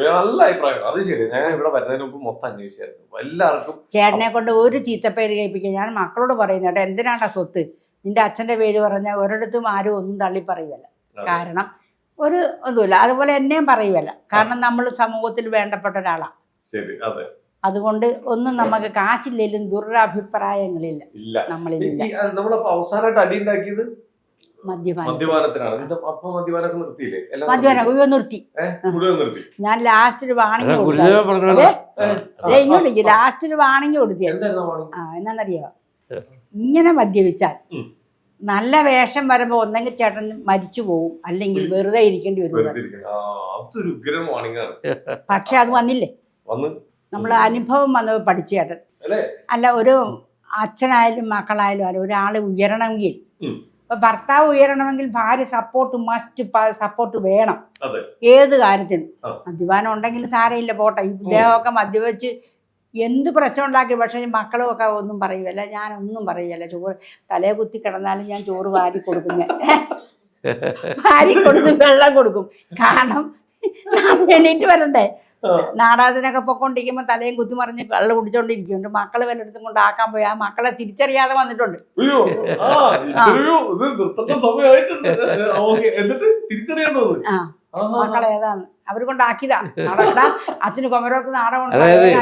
നല്ല അഭിപ്രായം. അത് ശരി. ഞാൻ ഇവിടെ വരുന്നതിന് മുമ്പ് മൊത്തം അന്വേഷിച്ചായിരുന്നു. എല്ലാവർക്കും ചേട്ടനെ കൊണ്ട് ഒരു ചീത്തപ്പേര് കേൾപ്പിക്കുക. ഞാൻ മക്കളോട് പറയുന്നു കേട്ടോ, എന്തിനാണ് സ്വത്ത് നിന്റെ അച്ഛൻ്റെ പേര് പറഞ്ഞാൽ ഒരിടത്തും ആരും ഒന്നും തള്ളി പറയുകയല്ല. കാരണം ഒരു ഒന്നുമില്ല. അതുപോലെ എന്നെയും പറയുകയല്ല. കാരണം നമ്മൾ സമൂഹത്തിൽ വേണ്ടപ്പെട്ട ഒരാളാണ്. ശരി, അതെ. അതുകൊണ്ട് ഒന്നും നമുക്ക് കാശില്ലെങ്കിലും ദുരഭിപ്രായങ്ങളില്ല നമ്മളില്ല. അവസാനമായിട്ട് അടി ഉണ്ടാക്കിയത് മദ്യപാനം നിർത്തി. ഞാൻ ലാസ്റ്റ് ഒരു വാണിംഗ് കൊടുത്തു. എന്നാന്നറിയോ, ഇങ്ങനെ മദ്യപിച്ചാൽ നല്ല വേഷം വരുമ്പോ ഒന്നെങ്കിൽ ചേട്ടൻ മരിച്ചു പോകും, അല്ലെങ്കിൽ വെറുതെ ഇരിക്കേണ്ടി വരും. പക്ഷെ അത് വന്നില്ലേ? നമ്മൾ അനുഭവം വന്നത് പഠിച്ചു ചേട്ടൻ. അല്ല, ഒരു അച്ഛനായാലും മക്കളായാലും അല്ല, ഒരാളെ ഉയരണമെങ്കിൽ ഇപ്പൊ ഭർത്താവ് ഉയരണമെങ്കിൽ ഭാര്യ സപ്പോർട്ട് വേണം അതെ. ഏത് കാര്യത്തിനും. ആ. മദ്യപാനം ഉണ്ടെങ്കിൽ സാരമില്ല, പോട്ടെ. ഈ ഇദ്ദേഹമൊക്കെ മദ്യവെച്ച് എന്ത് പ്രശ്നം ഉണ്ടാക്കി, പക്ഷേ മക്കളും ഒക്കെ ഒന്നും പറയുമല്ല, ഞാനൊന്നും പറയുകയല്ല. ചോറ് തലയെ കുത്തി കിടന്നാലും ഞാൻ ചോറ് വാരി കൊടുക്കും. ഞാൻ വാരി കൊടുക്കും, വെള്ളം കൊടുക്കും. കാരണം എണീറ്റ് വരണ്ടേ. നാടകത്തിനൊക്കെ പൊക്കൊണ്ടിരിക്കുമ്പോൾ തലയും കുത്തി മറിഞ്ഞ് വെള്ളം കുടിച്ചോണ്ടിരിക്കും. എൻ്റെ മക്കള് വല്ലയിടത്തും കൊണ്ട് ആക്കാൻ പോയി ആ മക്കളെ തിരിച്ചറിയാതെ വന്നിട്ടുണ്ട്. മക്കളെ ഏതാന്ന് അവർ കൊണ്ടാക്കിയതാ. അച്ഛന് കൊമരോത്ത് നാടകം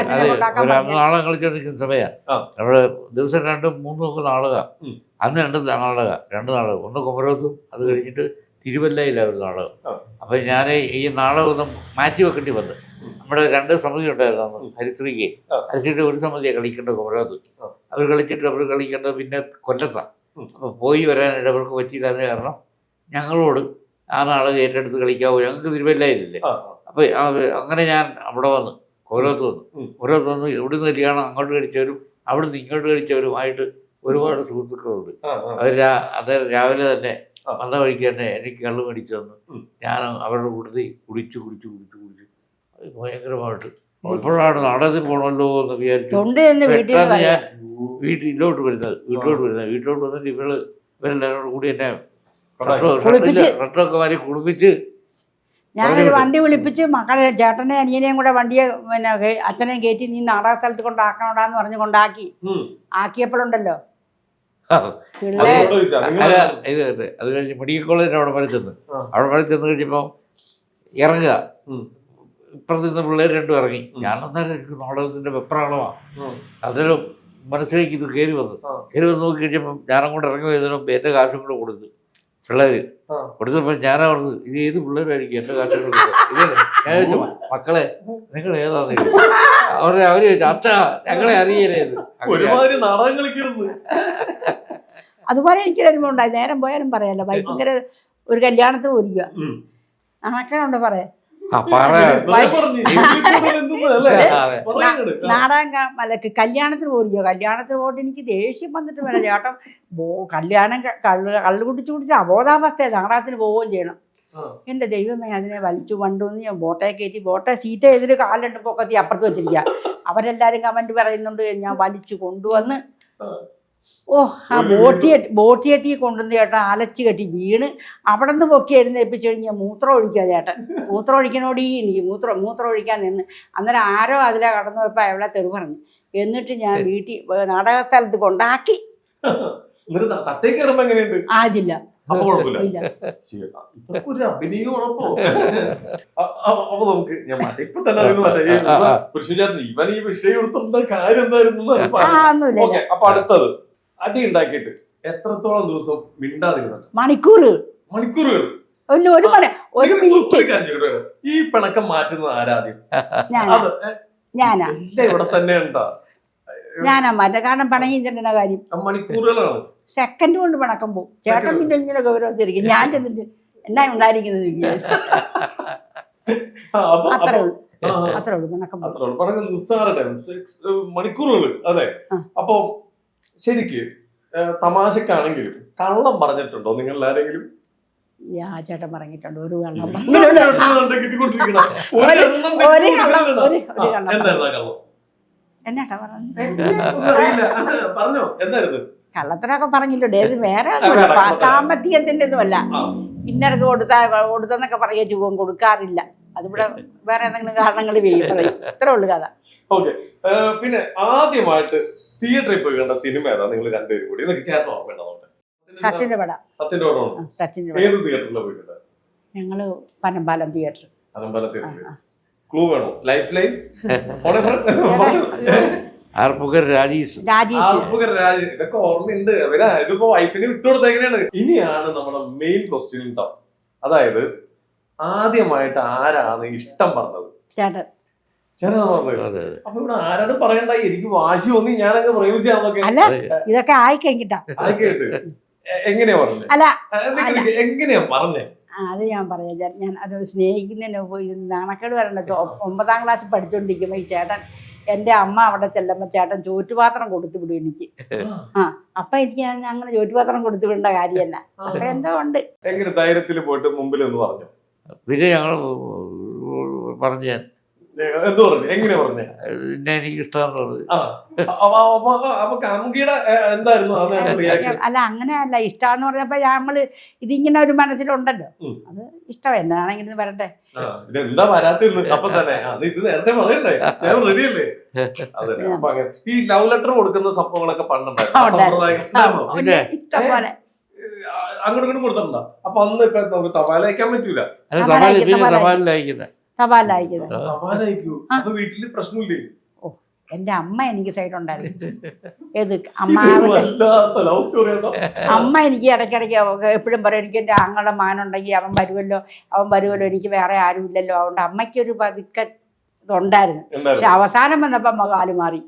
അച്ഛനെ കൊണ്ടാക്കാൻ നാടകം കളിച്ചോണ്ടിരിക്കുന്ന സമയമാണ്. നമ്മള് ദിവസം 2-3 നാടകം. അന്ന് 2 നാടകം. ഒന്ന് കൊമരോത്തും, അത് കഴിഞ്ഞിട്ട് തിരുവല്ലയിലാണ് ഒരു നാടകം. അപ്പം ഞാൻ ഈ നാടകം ഒന്നും മാറ്റി വെക്കേണ്ടി വന്നു. നമ്മുടെ 2 സമിതി ഉണ്ടായിരുന്നു അന്ന്. ഹരിശ്രീക്ക് ഒരു സമിതിയാണ് കളിക്കേണ്ടത് കൊമരോത്ത്. അവർ കളിക്കേണ്ടത് പിന്നെ കൊല്ലത്താണ്. അപ്പോൾ പോയി വരാനായിട്ട് അവർക്ക് പറ്റിയില്ലാത്ത കാരണം ഞങ്ങളോട് ആ നാടകം ഏറ്റെടുത്ത് കളിക്കാവൂ, ഞങ്ങൾക്ക് തിരുവല്ലയിലില്ലേ. അപ്പോൾ അങ്ങനെ ഞാൻ അവിടെ വന്ന് കൊമരോത്ത് വന്ന് ഇവിടുന്ന് കല്യാണം അങ്ങോട്ട് കഴിച്ചവരും അവിടുന്ന് ഇങ്ങോട്ട് കഴിച്ചവരുമായിട്ട് ഒരുപാട് സുഹൃത്തുക്കളുണ്ട്. അവർ രാവിലെ തന്നെ വന്ന വഴിക്ക് തന്നെ എനിക്ക് കള്ള് മേടിച്ചു തന്നു. ഞാൻ അവരുടെ കൂട്ടത്തിൽ കുടിച്ചു ഭയങ്കരമായിട്ട് ഇപ്പോഴാണ് നാടകത്തിൽ പോകണമല്ലോ എന്ന് വിചാരിച്ചു. ഞാൻ വീട്ടിലോട്ട് വരുന്നത്. വീട്ടിലോട്ട് വന്നിട്ട് ഇവരെല്ലാവരോടും കൂടി എന്നെ റട്ടൊക്കെ മാറി കുളിപ്പിച്ച് ഞാനൊരു വണ്ടി വിളിപ്പിച്ച് മക്കളെ ചേട്ടനെ അനിയനെയും കൂടെ വണ്ടിയെ പിന്നെ അച്ഛനെയും കയറ്റി നീ നാടക സ്ഥലത്ത് കൊണ്ടാക്കണോടാന്ന് പറഞ്ഞ് കൊണ്ടാക്കി. ആക്കിയപ്പോഴുണ്ടല്ലോ അത് കഴിഞ്ഞ് മെഡിക്കൽ കോളേജിന് അവിടെ വരെ ചെന്ന് കഴിഞ്ഞപ്പോൾ ഇറങ്ങുക. ഇപ്പുറത്ത് നിന്ന് പിള്ളേർ 2 ഇറങ്ങി. ഞാനെന്നാലും എനിക്ക് നാടകത്തിൻ്റെ വെപ്രാളമാണ്. അതിലും മനസ്സിലേക്ക് ഇത് കയറി വന്ന് നോക്കി കഴിഞ്ഞപ്പം ഞാനങ്ങോട്ട് ഇറങ്ങി പോയതിനും എൻ്റെ കാശും കൂടെ കൊടുത്ത് പിള്ളേർ കൊടുത്തപ്പോൾ ഞാൻ പറഞ്ഞു ഇത് ഏത് പിള്ളേരായിരിക്കും എൻ്റെ കാശും കൂടെ ഇത്. ഞാൻ ചോദിച്ചു മക്കളെ നിങ്ങൾ ഏതാന്ന് അവർ ചോദിച്ചു അച്ഛാ ഞങ്ങളെ അറിയലേത്. അതുപോലെ എനിക്കൊരു അനുഭവം ഉണ്ടായി. നേരം പോയാലും പറയാലോ. ഭയങ്കര ഒരു കല്യാണത്തിന് പോയിരിക്കുക നടക്കണുണ്ട് പറയാൻ. നാടകം അല്ല കല്യാണത്തിന് പോയിരിക്കുക. കല്യാണത്തിന് പോയിട്ട് എനിക്ക് ദേഷ്യം വന്നിട്ട് വേണം ചേട്ടൻ. കല്യാണം കള്ളു കുടിച്ച് അബോധാവസ്ഥയാണ്. നാടകത്തിന് പോവുകയും ചെയ്യണം. എൻ്റെ ദൈവമേ അതിനെ വലിച്ചു കൊണ്ടുവന്ന് ഞാൻ ബോട്ടയെ കയറ്റി സീറ്റ് എതിര് കാലുണ്ട് പൊക്കത്തി അപ്പുറത്ത് വെച്ചിരിക്കുക. അവരെല്ലാവരും കമൻറ്റ് പറയുന്നുണ്ട് ഞാൻ വലിച്ചു കൊണ്ടുവന്ന് ആ ബോട്ടിയെട്ടി കൊണ്ടുവന്ന് ചേട്ടൻ അലച്ച് കെട്ടി വീണ് അവിടെ നിന്ന് പൊക്കി എഴുന്നേൽപ്പിച്ച് കഴിഞ്ഞാൽ മൂത്രം ഒഴിക്കുക ചേട്ടൻ. മൂത്രം ഒഴിക്കണോടി എനിക്ക് മൂത്രം ഒഴിക്കാൻ നിന്ന്. അന്നേരം ആരോ അതിലെ കടന്നു പോയപ്പോൾ അയാളെ തെറി പറഞ്ഞു. എന്നിട്ട് ഞാൻ വീട്ടിൽ നാടക സ്ഥലത്ത് കൊണ്ടാക്കി. ആദില്ല അടുത്തത് അടി ഉണ്ടാക്കിയിട്ട് എത്രത്തോളം ദിവസം മിണ്ടാതിരുന്നു? മണിക്കൂറുകൾ. ഈ പിണക്കം മാറ്റുന്നത് ആരാദ്യം? ഞാനാ. ഇവിടെ തന്നെ ഉണ്ടാ ഞാനാ മാറ്റ. കാരണം പിണങ്ങി ചെല്ലുന്ന കാര്യം മണിക്കൂറുകളാണ്. സെക്കൻഡ് കൊണ്ട് പിണക്കം പോകും. ചേട്ടൻ പിന്നെ ഇങ്ങനെ ഗൗരവത്തിരിക്കും. ഞാൻ ചെന്നിട്ട് എന്നാ ഉണ്ടായിരിക്കുന്നത് അത്രേ ഉള്ളൂ പിണക്കം. മണിക്കൂറുകൾ. അതെ. അപ്പൊ ശരിക്ക് തമാശക്കാണെങ്കിലും കള്ളം പറഞ്ഞിട്ടുണ്ടോ നിങ്ങൾ ആരെങ്കിലും? ചേട്ടൻ പറഞ്ഞിട്ടുണ്ട്. ഒരു കള്ളം എന്നാട്ടാ കള്ളത്തിനൊക്കെ പറഞ്ഞിട്ടുണ്ട്. ഏത് വേറെ സാമ്പത്തികത്തിന്റെ ഇതുമല്ല. ഇന്നർക്ക് കൊടുത്തെന്നൊക്കെ പറയുക ചുവം കൊടുക്കാറില്ല. അതിവിടെ വേറെ എന്തെങ്കിലും കാരണങ്ങൾ പറയും. ഇത്രേ ഉള്ളു കഥ. പിന്നെ ആദ്യമായിട്ട് തിയേറ്ററിൽ പോയി കണ്ട സിനിമ ഏതാ? നിങ്ങൾ രണ്ടുപേരും കൂടി ചേർന്ന് ഓർമ്മയുണ്ടോ? സത്യന്റെ പടം. ഏത് തിയേറ്ററിലാണ് പോയിട്ടുണ്ട്? ഞങ്ങള് പനമ്പാലം തിയേറ്റർ. ക്ലൂ വേണോ? ലൈഫ് ലൈൻ ഇതൊക്കെ ഓർമ്മയുണ്ട്. ഇതിപ്പോ വൈഫിന് വിട്ടുകൊടുത്ത എങ്ങനെയാണ്? ഇനിയാണ് നമ്മുടെ മെയിൻ ക്വസ്റ്റ്യൻ ഉണ്ടാവും. അതായത് ആദ്യമായിട്ട് ആരാണ് ഇഷ്ടം പറഞ്ഞത്? ചേട്ടൻ. പറഞ്ഞത്. അപ്പൊ ഇവിടെ ആരാണ് പറയണ്ട എനിക്ക് വാശി തോന്നി ഞാനങ്ങ് പ്രയോഗിച്ചാന്നൊക്കെ. അല്ല ഇതൊക്കെ ആയിക്കഴിഞ്ഞിട്ടാ. എങ്ങനെയാ പറഞ്ഞത്? അല്ല എങ്ങനെയാ പറഞ്ഞേ? അത് ഞാൻ പറയാം. ഞാൻ അത് സ്നേഹിക്കുന്നതിന് നാണക്കേട് വരണ്ട. 9ാം ക്ലാസ് പഠിച്ചോണ്ടിരിക്കുമ്പോ ഈ ചേട്ടൻ എൻ്റെ അമ്മ അവിടെ ചെല്ലുമ്പോൾ ചേട്ടൻ ചോറ്റുപാത്രം കൊടുത്തു വിടും എനിക്ക്. അപ്പൊ എനിക്ക് അങ്ങനെ ചോറ്റുപാത്രം കൊടുത്തു വിടേണ്ട കാര്യമല്ല. അപ്പൊ എന്തോ ഉണ്ട്. എങ്ങനെ ധൈര്യത്തിൽ പോയിട്ട് മുമ്പിൽ ഒന്ന് പറഞ്ഞു? പിന്നെ ഞങ്ങൾ പറഞ്ഞു എന്ത് പറഞ്ഞു? എങ്ങനെ പറഞ്ഞു? പിന്നെ എനിക്ക് ഇഷ്ടമാണെന്ന് പറഞ്ഞു. അല്ല അങ്ങനെയല്ല, ഇഷ്ടമെന്ന് പറഞ്ഞപ്പോ നമ്മള് ഇതിങ്ങനെ ഒരു മനസ്സിലുണ്ടല്ലോ, അത് ഇഷ്ടം എന്താണെങ്കിലും വരട്ടെ. ഇതെന്താ വരാത്തിരുന്നു അപ്പൊ തന്നെ ഇത് നേരത്തെ പറയണ്ടേ, ഞാൻ റെഡിയല്ലേ? അതെ. ഈ ലവ് ലെറ്റർ കൊടുക്കുന്ന സംഭവങ്ങളൊക്കെ പണ്ടുണ്ടായിരുന്നു, ഇഷ്ടം പോലെ അങ്ങോട്ടും ഇങ്ങോട്ടും കൊടുത്തിട്ടുണ്ടോ? അപ്പൊ അന്ന് ഇപ്പൊ നമുക്ക് തപാല അയക്കാൻ പറ്റൂല. തപാലയക്കൂ. അപ്പൊ വീട്ടില് പ്രശ്നമില്ലേ? ഓ, എന്റെ അമ്മ എനിക്ക് സൈഡ് ഉണ്ടായിരുന്നു. ഏത് അമ്മ എനിക്ക് ഇടയ്ക്കിടയ്ക്ക് എപ്പോഴും പറയും, എനിക്ക് എൻ്റെ ആങ്ങളുടെ മാനുണ്ടെങ്കിൽ അവൻ വരുമല്ലോ, എനിക്ക് വേറെ ആരും ഇല്ലല്ലോ. അതുകൊണ്ട് അമ്മയ്ക്കൊരു പതുക്കെ ഇതുണ്ടായിരുന്നു. പക്ഷെ അവസാനം വന്നപ്പോ അമ്മ കാല് മാറി.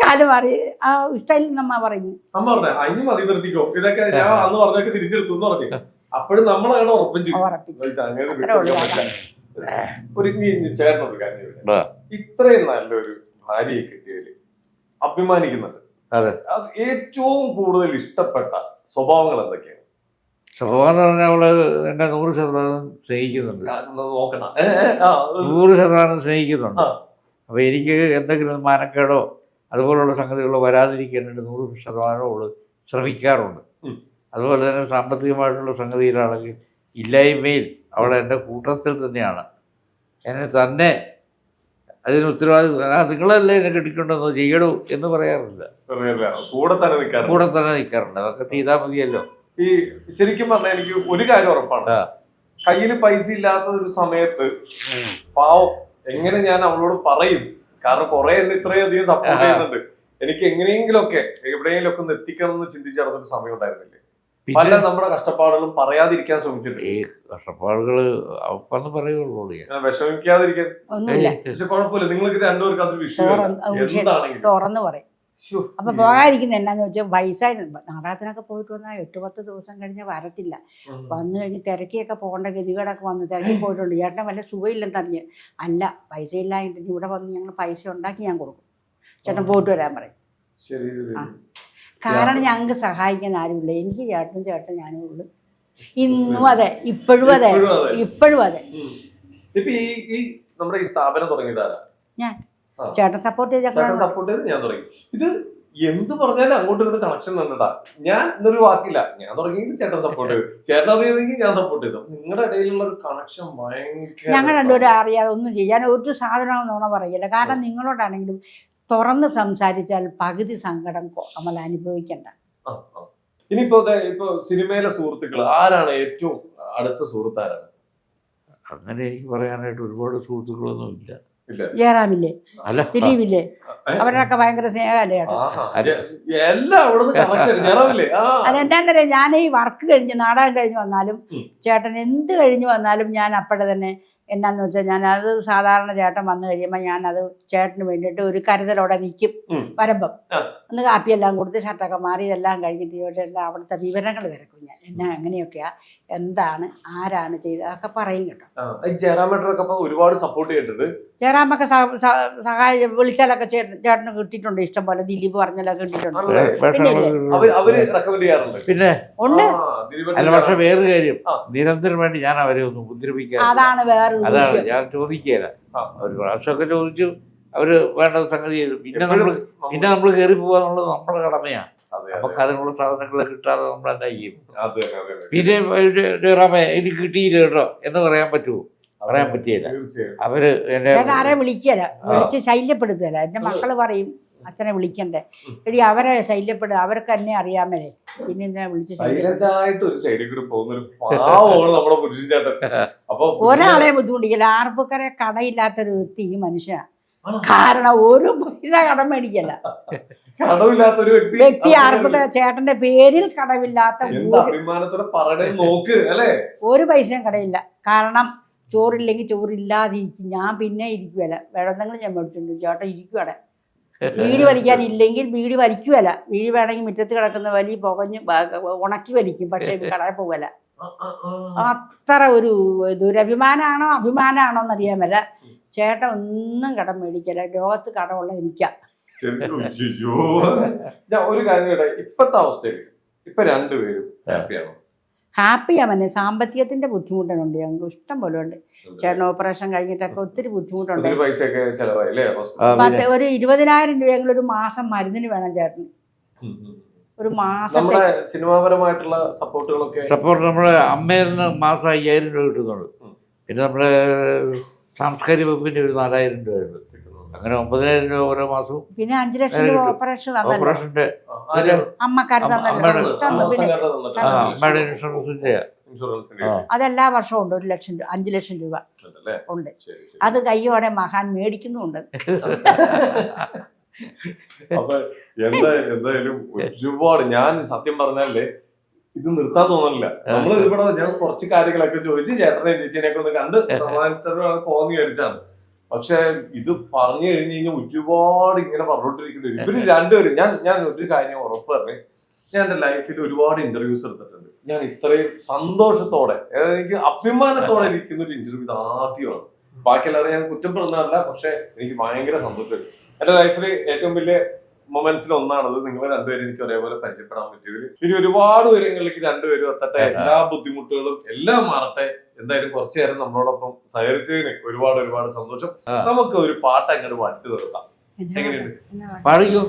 കാല് മാറി. ആ ഇഷ്ടമില്ലെന്ന് അമ്മ പറഞ്ഞു. അമ്മ പറഞ്ഞ അതിന് മതി, നിർത്തിക്കോ, ഇതൊക്കെ ഞാൻ അന്ന് പറഞ്ഞൊക്കെ തിരിച്ചെടുത്തു എന്ന് പറഞ്ഞു. അപ്പോഴും നമ്മളങ്ങനെ ഉറപ്പിച്ചു. ഒരു ചേട്ടനൊരു കാര്യം, ഇത്രയും നല്ലൊരു ഭാര്യയെ കിട്ടിയതിൽ അഭിമാനിക്കുന്നുണ്ട്. അതെ. അത് ഏറ്റവും കൂടുതൽ ഇഷ്ടപ്പെട്ട സ്വഭാവങ്ങൾ എന്തൊക്കെയാണ്? സ്വഭാവം എന്ന് പറഞ്ഞാൽ അവള് എന്നെ 100% സ്നേഹിക്കുന്നുണ്ട്. നോക്കണം, 100% സ്നേഹിക്കുന്നുണ്ട്. അപ്പോൾ എനിക്ക് എന്തെങ്കിലും മാനക്കേടോ അതുപോലുള്ള സംഗതികളോ വരാതിരിക്കാനായിട്ട് 100% അവള് ശ്രമിക്കാറുണ്ട്. അതുപോലെ തന്നെ സാമ്പത്തികമായിട്ടുള്ള സംഗതിയിലാണെങ്കിൽ ഇല്ലായ്മയിൽ അവിടെ എൻ്റെ കൂട്ടത്തിൽ തന്നെയാണ്. എന്നെ തന്നെ അതിന് ഉത്തരവാദിത്വം നിങ്ങളല്ലേ എന്നെ കെട്ടിക്കൊണ്ടെന്ന് ചെയ്യണോ എന്ന് പറയാറില്ല. കൂടെ തന്നെ നിൽക്കാറുണ്ട്. അതൊക്കെ ചെയ്താൽ മതിയല്ലോ. ഈ ശരിക്കും പറഞ്ഞാൽ എനിക്ക് ഒരു കാര്യം ഉറപ്പാണ്, കയ്യിൽ പൈസ ഇല്ലാത്ത ഒരു സമയത്ത് പാവം എങ്ങനെ ഞാൻ അവളോട് പറയും, കാരണം കുറെ എന്നെ ഇത്രയധികം സപ്പോർട്ട് ചെയ്യുന്നുണ്ട്, എനിക്ക് എങ്ങനെയെങ്കിലും ഒക്കെ എവിടെയെങ്കിലും ഒക്കെ ഒന്ന് എത്തിക്കണം എന്ന് ചിന്തിച്ച് നടന്നൊരു സമയം ഉണ്ടായിരുന്നില്ലേ? പല നമ്മുടെ കഷ്ടപ്പാടുകളും പറയാതിരിക്കാൻ ശ്രമിച്ചിട്ടുണ്ട്. ഈ കഷ്ടപ്പാടുകള് അവന്ന് പറയുള്ളൂ, വിഷമിക്കാതിരിക്കാൻ. പക്ഷെ കുഴപ്പമില്ല, നിങ്ങൾക്ക് രണ്ടുപേർക്ക് അതൊരു വിഷയം എന്താണെങ്കിലും തുറന്നു പറയും. അപ്പൊ പോകാതിരിക്കുന്ന എന്നാന്ന് വെച്ചാൽ വയസ്സായി നാടകത്തിനൊക്കെ പോയിട്ട് വന്നാൽ 8-10 ദിവസം കഴിഞ്ഞ് വരത്തില്ല. വന്നു കഴിഞ്ഞ് തിരക്കിയൊക്കെ പോകേണ്ട ഗതികേടൊക്കെ വന്ന് തിരക്കി പോയിട്ടുണ്ട്. ചേട്ടനെ വല്ല സുഖമില്ലെന്ന് അറിഞ്ഞ് അല്ല, പൈസ ഇല്ലായിട്ട് ഇവിടെ വന്ന് ഞങ്ങൾ പൈസ ഉണ്ടാക്കി ഞാൻ കൊടുക്കും, ചേട്ടൻ പോയിട്ട് വരാൻ പറയും. കാരണം ഞങ്ങൾക്ക് സഹായിക്കാൻ ആരുമില്ല. എനിക്ക് ചേട്ടൻ ഞാനും ഉള്ളു. ഇന്നും അതെ, ഇപ്പോഴും അതെ. ഇപ്പൊ ഈ നമ്മുടെ ഈ സ്ഥാപനം തുടങ്ങിയതാരാ? ഞാൻ. ചേട്ടൻ സപ്പോർട്ട് ചെയ്ത് ഞാൻ തുടങ്ങി. ഇത് എന്ത് പറഞ്ഞാലും അങ്ങോട്ടും ഇങ്ങോട്ട് കണക്ഷൻ വേണ്ടടാ. ഞാൻ ഇന്നൊരു വാക്കില്ല, ഞാൻ തുടങ്ങിയെങ്കിൽ ചേട്ടൻ സപ്പോർട്ട് ചെയ്തു, ചേട്ടൻ അത് ചെയ്തെങ്കിൽ ഞാൻ സപ്പോർട്ട് ചെയ്തു. നിങ്ങളുടെ ഇടയിലുള്ള ഒരു കണക്ഷൻ ഭയങ്കര. ഞങ്ങൾ രണ്ടുപേരും അറിയാതെ ഒന്നും ചെയ്യാൻ ഒരു സാധനം നോണ പറയില്ല. കാരണം നിങ്ങളോടാണെങ്കിലും തുറന്ന് സംസാരിച്ചാൽ പകുതി സങ്കടം നമ്മൾ അനുഭവിക്കണ്ട. ഇനിയിപ്പോ സിനിമയിലെ സുഹൃത്തുക്കൾ ആരാണ് ഏറ്റവും അടുത്ത സുഹൃത്താരാണ്? അങ്ങനെ എനിക്ക് പറയാനായിട്ട് ഒരുപാട് സുഹൃത്തുക്കളൊന്നും ഇല്ല. ജയറാമില്ലേ, ദിലീപില്ലേ, അവരൊക്കെ ഭയങ്കര സ്നേഹമല്ലേ? അതെന്താ, ഞാൻ ഈ വർക്ക് കഴിഞ്ഞ് നാടകം കഴിഞ്ഞ് വന്നാലും ചേട്ടൻ എന്ത് കഴിഞ്ഞ് വന്നാലും ഞാൻ അപ്പോഴെ തന്നെ എന്നാന്ന് വെച്ചാൽ ഞാൻ അത് സാധാരണ ചേട്ടൻ വന്നു കഴിയുമ്പോൾ ഞാനത് ചേട്ടന് വേണ്ടിയിട്ട് ഒരു കരുതലോടെ നിൽക്കും. വരുമ്പം ഒന്ന് കാപ്പിയെല്ലാം കൊടുത്ത് ഷർട്ടൊക്കെ മാറി ഇതെല്ലാം കഴിഞ്ഞിട്ട് ചേട്ടൻ്റെ അവിടുത്തെ വിവരങ്ങൾ തിരക്കും ഞാൻ. എന്നാ എങ്ങനെയൊക്കെയാ, എന്താണ്, ആരാണ് ചെയ്തത് അതൊക്കെ പറയും കേട്ടോ. ഒരുപാട് സപ്പോർട്ട് ചെയ്തിട്ടുണ്ട്. ജയറാമൊക്കെ സഹായം വിളിച്ചാലൊക്കെ ചേട്ടന് കിട്ടിയിട്ടുണ്ട്, ഇഷ്ടം പോലെ. ദിലീപ് പറഞ്ഞാലൊക്കെ കിട്ടിയിട്ടുണ്ട്. പിന്നെ ഉണ്ട്. അല്ല, പക്ഷെ വേറൊരു കാര്യം, നിരന്തരം വേണ്ടി ഞാൻ അവരെ ഒന്നും ഉപദ്രവിക്കാൻ, അതാണ് വേറെ. അതാണ് ഞാൻ ചോദിക്കുകയില്ല. ഒരു പ്രാവശ്യമൊക്കെ ചോദിച്ചു, അവര് വേണ്ട സംഗതി ചെയ്തു. പിന്നെ നമ്മൾ കയറി പോവാന്നുള്ളത് നമ്മുടെ കടമയാണ്. നമുക്ക് അതിനുള്ള സാധനങ്ങൾ കിട്ടാതെ നമ്മൾ എന്താ ചെയ്യും? പിന്നെ ജയറാമേ എനിക്ക് കിട്ടിയില്ല കേട്ടോ എന്ന് പറയാൻ പറ്റുമോ? പറയാൻ പറ്റിയില്ല. അവര് ആരെ വിളിക്കല, വിളിച്ച് ശല്യപ്പെടുത്തല. എന്റെ മക്കള് പറയും അച്ഛനെ വിളിക്കണ്ടേ, എടി അവരെ ശല്യപ്പെടുക, അവർക്ക് എന്നെ അറിയാമല്ലേ, പിന്നെ എന്താ വിളിച്ച് ഒരാളെ ബുദ്ധിമുട്ടിക്കല. ആർപ്പക്കരെ കടയില്ലാത്തൊരു വ്യക്തി ഈ മനുഷ്യനാണ്. കാരണം ഒരു പൈസ കടം മേടിക്കല വ്യക്തി. ആർപ്പക്കര ചേട്ടന്റെ പേരിൽ കടവില്ലാത്ത ഒരു പൈസയും കടയില്ല. കാരണം ചോറില്ലെങ്കിൽ ചോറില്ലാതിരിക്കും. ഞാൻ പിന്നെ ഇരിക്കുവല്ല, വേണമെന്നെങ്കിലും ഞാൻ മേടിച്ചിട്ടുണ്ട്. ചേട്ടൻ ഇരിക്കുവടെ, ബീഡി വലിക്കാനില്ലെങ്കിൽ ബീഡി വലിക്കുവല്ല. ബീഡി വേണമെങ്കിൽ മുറ്റത്ത് കിടക്കുന്ന വലി പുകഞ്ഞ് ഉണക്കി വലിക്കും, പക്ഷേ കടയിൽ പോകല. അത്ര ഒരു ദുരഭിമാനാണോ അഭിമാനാണോ എന്നറിയാൻ പറ്റില്ല. ചേട്ടൻ ഒന്നും കടം മേടിക്കല, ലോകത്ത് കടമുള്ള എനിക്കാ. ഞാൻ ഒരു കാര്യം ഇപ്പത്തെ അവസ്ഥയിൽ ഇപ്പൊ രണ്ടുപേരും ഹാപ്പിയാണോ? ഹാപ്പിയാ. സാമ്പത്തികത്തിന്റെ ബുദ്ധിമുട്ടുണ്ട് ഞങ്ങൾക്ക്, ഇഷ്ടം പോലെ ഉണ്ട്. ചേട്ടൻ ഓപ്പറേഷൻ കഴിഞ്ഞിട്ടൊക്കെ ഒത്തിരി ബുദ്ധിമുട്ടുണ്ട്. പൈസയൊക്കെ ചെലവായില്ലേ? ഒരു 20,000 രൂപയെങ്കിലും ഒരു മാസം മരുന്നിന് വേണം ചേട്ടന്. ഒരു മാസം സിനിമാപരമായിട്ടുള്ള സപ്പോർട്ടുകളൊക്കെ സപ്പോർട്ട് നമ്മുടെ അമ്മയിൽ നിന്ന് മാസം 5,000 രൂപ കിട്ടുന്നുണ്ട്. പിന്നെ നമ്മുടെ സാംസ്കാരിക വകുപ്പിന്റെ ഒരു 4,000 രൂപ ഉണ്ട്. അങ്ങനെ 9,000 രൂപ ഓരോ മാസവും. പിന്നെ 5 ലക്ഷം രൂപ ഓപ്പറേഷൻ ഓപ്പറേഷന്റെ അമ്മക്കാർ അമ്മയുടെ ഇൻഷുറൻസിന്റെ അതെല്ലാ വർഷവും ഉണ്ട്. 1 ലക്ഷം രൂപ 5 ലക്ഷം രൂപ ഉണ്ട്. അത് കയ്യോടെ മഹാൻ മേടിക്കുന്നുമുണ്ട്. അപ്പൊ എന്തായാലും ഒരുപാട് ഞാൻ സത്യം പറഞ്ഞാലേ ഇത് നിർത്താൻ തോന്നില്ല. നമ്മൾ ഇവിടെ ഞാൻ കുറച്ച് കാര്യങ്ങളൊക്കെ ചോദിച്ച് ചേട്ടനെ ചേച്ചിനെയൊക്കെ ഒന്ന് കണ്ട് സമാധാനത്തോടെ പോന്ന് വിചാരിച്ചാണ്. പക്ഷെ ഇത് പറഞ്ഞു കഴിഞ്ഞ് കഴിഞ്ഞാൽ ഒരുപാട് ഇങ്ങനെ പറഞ്ഞോണ്ടിരിക്കുന്നത്. ഇവര് രണ്ടുപേരും ഞാൻ ഒരു കാര്യം ഉറപ്പ് പറഞ്ഞു, ഞാൻ എന്റെ ലൈഫിൽ ഒരുപാട് ഇന്റർവ്യൂസ് എടുത്തിട്ടുണ്ട്. ഞാൻ ഇത്രയും സന്തോഷത്തോടെ എനിക്ക് അഭിമാനത്തോടെ ഇരിക്കുന്ന ഒരു ഇന്റർവ്യൂ ഇത് ആദ്യമാണ്. ബാക്കിയെല്ലാവരും ഞാൻ കുറ്റപ്പെടുന്നതല്ല, പക്ഷെ എനിക്ക് ഭയങ്കര സന്തോഷമായി. എന്റെ ലൈഫിൽ ഏറ്റവും വലിയ മൊമെന്റ്സിൽ ഒന്നാണത്. നിങ്ങൾ രണ്ടുപേരും എനിക്ക് ഒരേപോലെ പരിചയപ്പെടാൻ പറ്റിയതിൽ. ഇനി ഒരുപാട് പേരുകളിലേക്ക് രണ്ടുപേരും എത്തട്ടെ, എല്ലാ ബുദ്ധിമുട്ടുകളും എല്ലാം മാറട്ടെ. എന്തായാലും കുറച്ചു നേരം നമ്മളോടൊപ്പം സഹകരിച്ചതിന് ഒരുപാട് സന്തോഷം. നമുക്ക് ഒരു പാട്ട് അങ്ങോട്ട് പാട്ട് നിർത്താം. എങ്ങനെയുണ്ട്? പാടിക്കോ.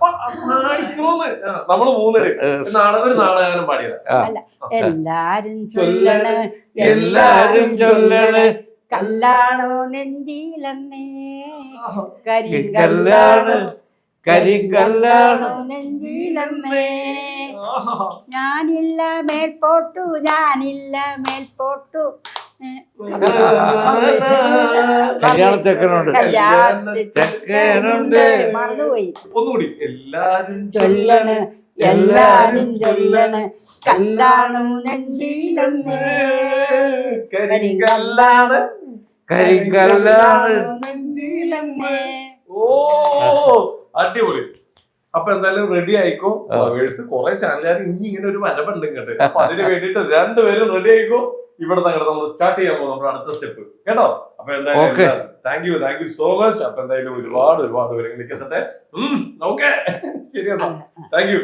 പാടിക്കോന്ന് നമ്മള് മൂന്നര് ഒരു നാടകം പാടിയതാ. എല്ലാരും ചൊല്ലണേ കല്ലാണോ നെഞ്ചിലെന്നേ, കരിങ്കല്ലാണോ നെഞ്ചിലെന്നേ, ഞാനില്ല മേൽപോട്ടു കല്യാണച്ചക്കനുണ്ട് മറന്നുപോയി. ഒന്നുകൂടി എല്ലാരും എല്ലാരും ചൊല്ലണ് കല്ലാണു നെഞ്ചിലെന്നേ, കരിങ്കല്ലാണ് നെഞ്ചിലെന്നേ. ഓ അടിപൊളി. അപ്പൊ എന്തായാലും റെഡി ആയിക്കോ. കുറെ ചാനലുകാർ ഇനി ഇങ്ങനെ ഒരു വരവുണ്ട് ഇങ്ങോട്ട്. അപ്പൊ അതിന് വേണ്ടിട്ട് രണ്ടുപേരും റെഡി ആയിക്കോ. ഇവിടെ തങ്ങളുടെ നമ്മൾ സ്റ്റാർട്ട് ചെയ്യാൻ പോകും നമ്മുടെ അടുത്ത സ്റ്റെപ്പ് കേട്ടോ. അപ്പൊ എന്തായാലും താങ്ക് യു സോ മച്ച്. അപ്പൊ എന്തായാലും ഒരുപാട് വിവരങ്ങളിലേക്ക് എത്തട്ടെ. ഓക്കെ ശരി എന്നാ, താങ്ക് യു.